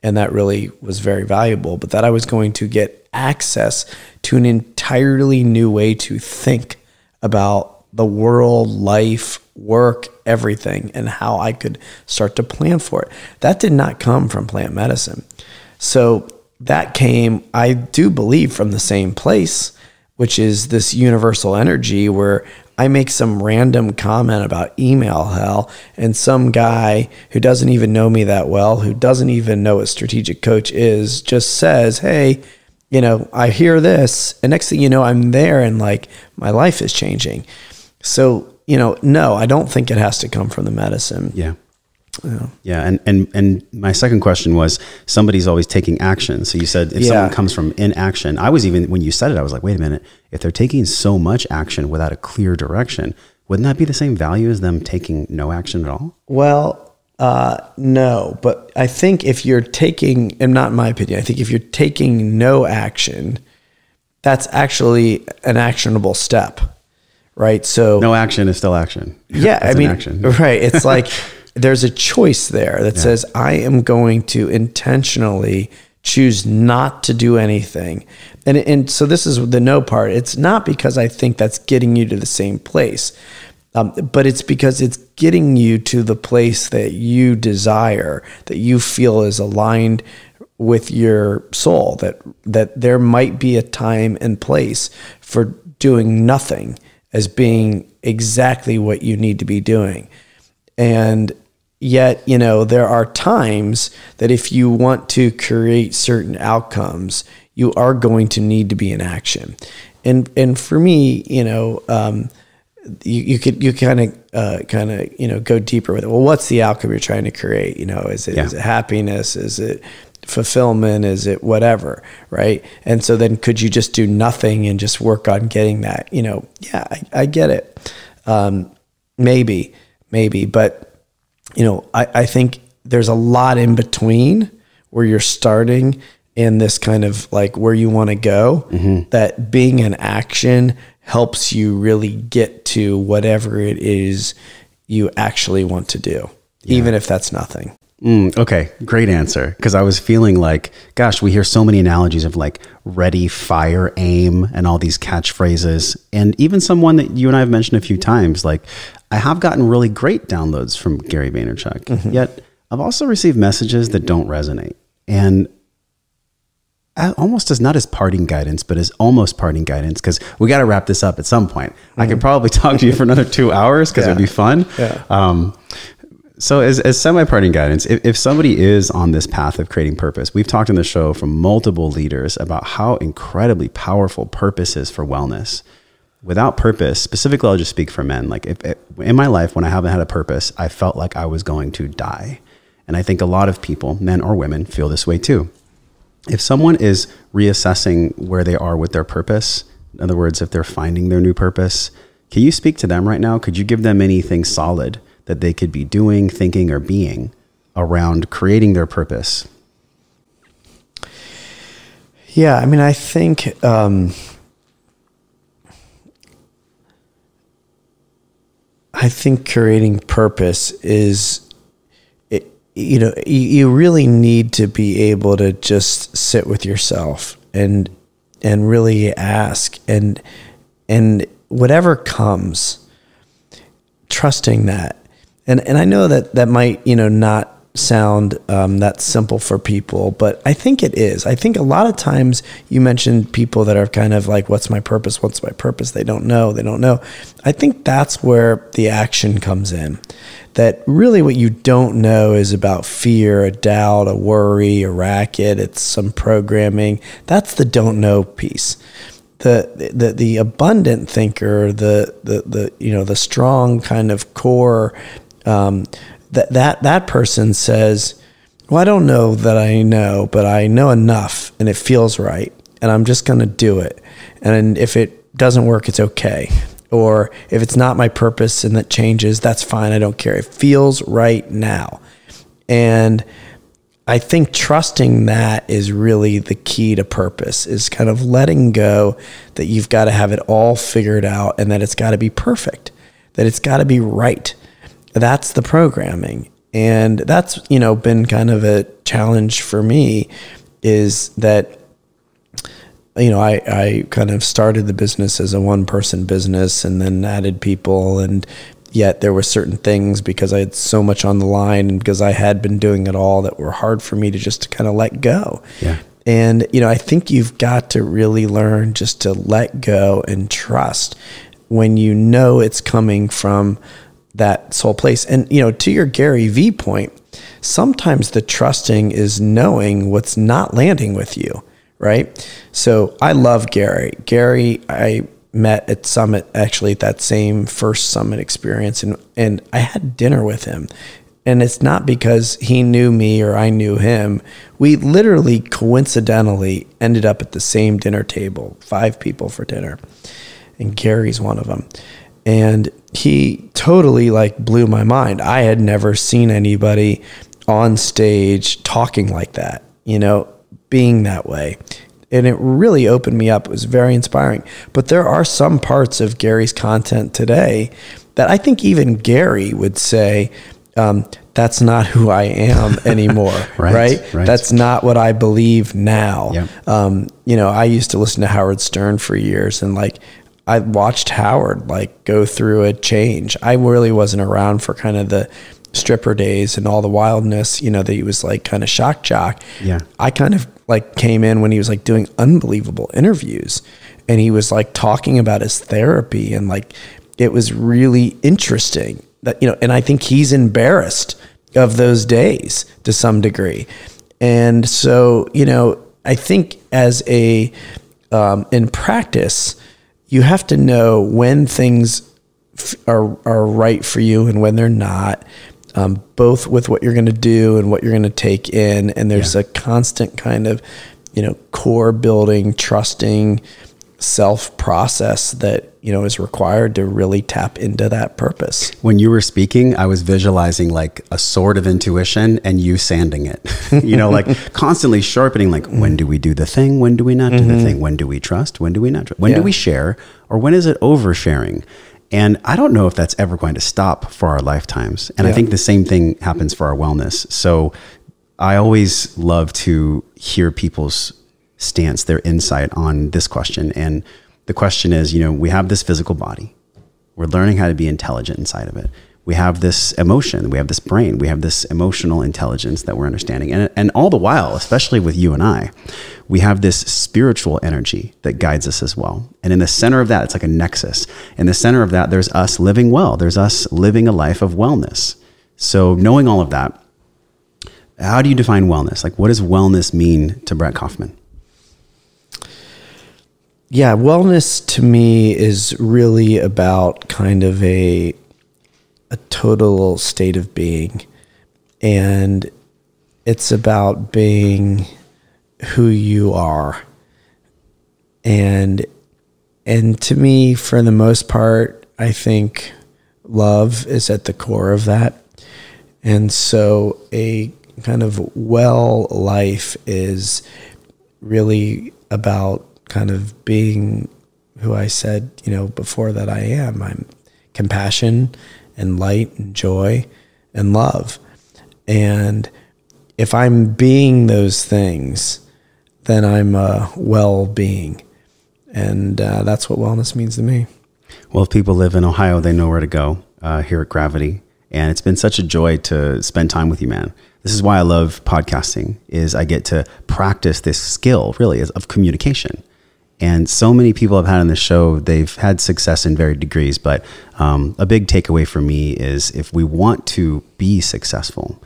And that really was very valuable, but that I was going to get access to an entirely new way to think about the world, life, work, everything, and how I could start to plan for it. That did not come from plant medicine. So that came, I do believe, from the same place, which is this universal energy where I make some random comment about email hell, and some guy who doesn't even know me that well, who doesn't even know what Strategic Coach is, just says, hey, I hear this, and next thing you know, I'm there, and like my life is changing. So, no, I don't think it has to come from the medicine. Yeah. Yeah. And my second question was, somebody's always taking action. So you said if someone comes from inaction, when you said it, I was like, wait a minute, if they're taking so much action without a clear direction, wouldn't that be the same value as them taking no action at all? Well, no, but I think if you're taking, and not in my opinion, I think if you're taking no action, that's actually an actionable step, right? So no action is still action. Yeah. Action. Right. It's like, there's a choice there that says, I am going to intentionally choose not to do anything. And so this is the no part. It's not because I think that's getting you to the same place, but it's because it's getting you to the place that you desire, that you feel is aligned with your soul, that there might be a time and place for doing nothing as being exactly what you need to be doing. And yet, there are times that if you want to create certain outcomes, you are going to need to be in action. And for me, you kind of go deeper with it. Well, what's the outcome you're trying to create? Is it happiness? Is it fulfillment? Is it whatever? Right. And so then could you just do nothing and just work on getting that? I get it. Maybe, but I think there's a lot in between where you're starting and this kind of like where you want to go, that being in action helps you really get to whatever it is you actually want to do, even if that's nothing. Okay, great answer. Because I was feeling like, gosh, we hear so many analogies of like ready, fire, aim, and all these catchphrases. And even someone that you and I have mentioned a few times, like I have gotten really great downloads from Gary Vaynerchuk, yet I've also received messages that don't resonate. And almost as not as parting guidance, but as almost parting guidance, because we got to wrap this up at some point. I could probably talk to you for another 2 hours because it'd be fun. So as semi-parting guidance, if somebody is on this path of creating purpose, we've talked in the show from multiple leaders about how incredibly powerful purpose is for wellness. Without purpose, specifically, I'll just speak for men. Like in my life, when I haven't had a purpose, I felt like I was going to die. And I think a lot of people, men or women, feel this way too. If someone is reassessing where they are with their purpose, in other words, if they're finding their new purpose, can you speak to them right now? Could you give them anything solid that they could be doing, thinking, or being around creating their purpose? Yeah, I mean, I think creating purpose is, you really need to be able to just sit with yourself and really ask, and whatever comes, trusting that. And I know that might, not sound that simple for people, but I think it is. I think a lot of times you mentioned people that are kind of like, what's my purpose? What's my purpose? They don't know. I think that's where the action comes in. That really what you don't know is about fear, a doubt, a worry, a racket. It's some programming. That's the don't know piece. The abundant thinker, the strong kind of core, that person says, well, I don't know that I know, but I know enough and it feels right. And I'm just going to do it. And if it doesn't work, it's okay. Or if it's not my purpose and that changes, that's fine. I don't care. It feels right now. And I think trusting that is really the key to purpose, is kind of letting go that you've got to have it all figured out and that it's got to be perfect, that it's got to be right. That's the programming. And that's, been kind of a challenge for me, is that, I kind of started the business as a one-person business and then added people, and yet there were certain things, because I had so much on the line and because I had been doing it all, that were hard for me to just kind of let go. Yeah. And, I think you've got to really learn just to let go and trust when it's coming from that soul place. And, to your Gary V point, sometimes the trusting is knowing what's not landing with you, right? So I love Gary. Gary, I met at Summit, actually, at that same first Summit experience, and I had dinner with him. And it's not because he knew me or I knew him. We literally coincidentally ended up at the same dinner table, 5 people for dinner, and Gary's one of them. And he totally blew my mind. I had never seen anybody on stage talking like that, being that way. And it really opened me up. It was very inspiring. But there are some parts of Gary's content today that I think even Gary would say, that's not who I am anymore, right? That's not what I believe now. Yep. I used to listen to Howard Stern for years, and I watched Howard go through a change. I really wasn't around for kind of the stripper days and all the wildness, that he was kind of shock jock. Yeah. I kind of came in when he was doing unbelievable interviews, and he was talking about his therapy, and it was really interesting that, and I think he's embarrassed of those days to some degree. And so, I think as in practice, you have to know when things are right for you and when they're not, both with what you're going to do and what you're going to take in. And there's a constant kind of, core building, trusting self process that, is required to really tap into that purpose. When you were speaking, I was visualizing a sword of intuition and you sanding it, constantly sharpening, when do we do the thing? When do we not do the thing? When do we trust? When do we not trust? When do we share? Or when is it oversharing? And I don't know if that's ever going to stop for our lifetimes. And I think the same thing happens for our wellness. So I always love to hear people's stance, their insight on this question. And the question is, we have this physical body. We're learning how to be intelligent inside of it. We have this emotion, we have this brain, we have this emotional intelligence that we're understanding. And all the while, especially with you and I, we have this spiritual energy that guides us as well. And in the center of that, it's like a nexus. In the center of that, there's us living well. There's us living a life of wellness. So knowing all of that, how do you define wellness? Like, what does wellness mean to Brett Kaufman? Yeah, wellness to me is really about kind of a total state of being. And it's about being who you are. And to me, for the most part, I think love is at the core of that. And so a kind of well life is really about kind of being who I said, before that I am. I'm compassion and light and joy and love. And if I'm being those things, then I'm a well-being. And that's what wellness means to me. Well, if people live in Ohio, they know where to go here at Gravity. And it's been such a joy to spend time with you, man. This is why I love podcasting, is I get to practice this skill really of communication. And so many people I've had on this show, they've had success in varied degrees, but a big takeaway for me is if we want to be successful,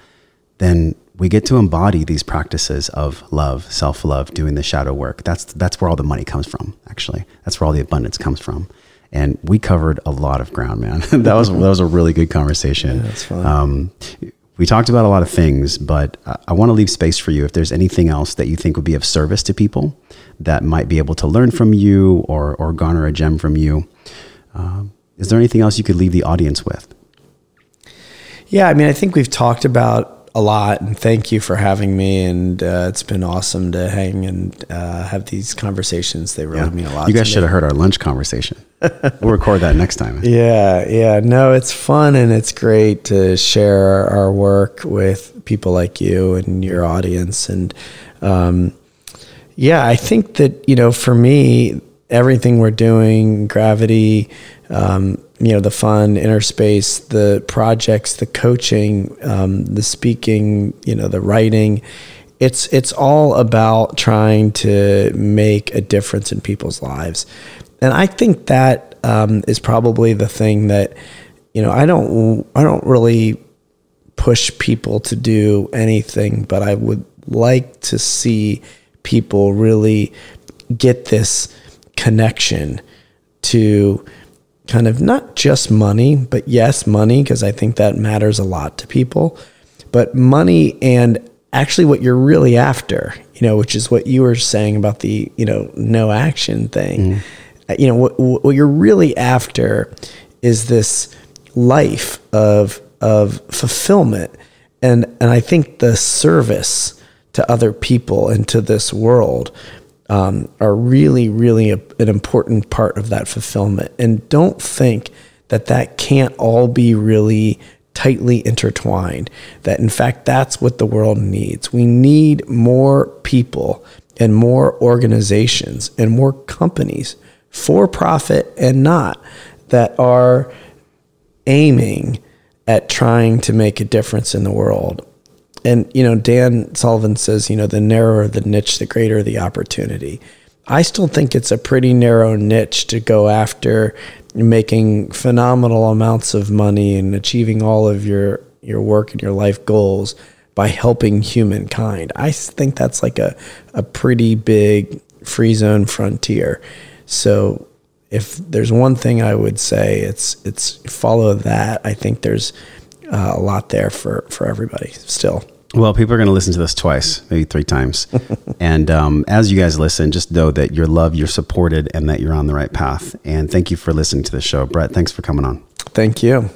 then we get to embody these practices of love, self-love, doing the shadow work. That's where all the money comes from, actually. That's where all the abundance comes from. And we covered a lot of ground, man. that was a really good conversation. Yeah, that's fun. We talked about a lot of things, but I want to leave space for you. If there's anything else that you think would be of service to people that might be able to learn from you or garner a gem from you, is there anything else you could leave the audience with? Yeah, I mean, I think we've talked about a lot, and thank you for having me. And it's been awesome to hang and have these conversations. They really mean a lot. You guys should have heard our lunch conversation. We'll record that next time. Yeah. No, it's fun and it's great to share our work with people like you and your audience. And I think that, for me, everything we're doing, Gravity, the fun, inner space, the projects, the coaching, the speaking, the writing, it's all about trying to make a difference in people's lives. And I think that is probably the thing that, I don't really push people to do anything, but I would like to see people really get this connection to kind of not just money, but yes, money, because I think that matters a lot to people, but money and actually what you're really after, which is what you were saying about the, no action thing. What you're really after is this life of fulfillment. And I think the service to other people and to this world are really, really an important part of that fulfillment. And don't think that can't all be really tightly intertwined. That in fact, that's what the world needs. We need more people and more organizations and more companies, for profit and not, that are aiming at trying to make a difference in the world. And, Dan Sullivan says, the narrower the niche, the greater the opportunity. I still think it's a pretty narrow niche to go after making phenomenal amounts of money and achieving all of your work and your life goals by helping humankind. I think that's like a pretty big free zone frontier. So if there's one thing I would say, it's follow that. I think there's a lot there for everybody still. Well, people are going to listen to this twice, maybe 3 times. And as you guys listen, just know that you're loved, you're supported, and that you're on the right path. And thank you for listening to the show. Brett, thanks for coming on. Thank you.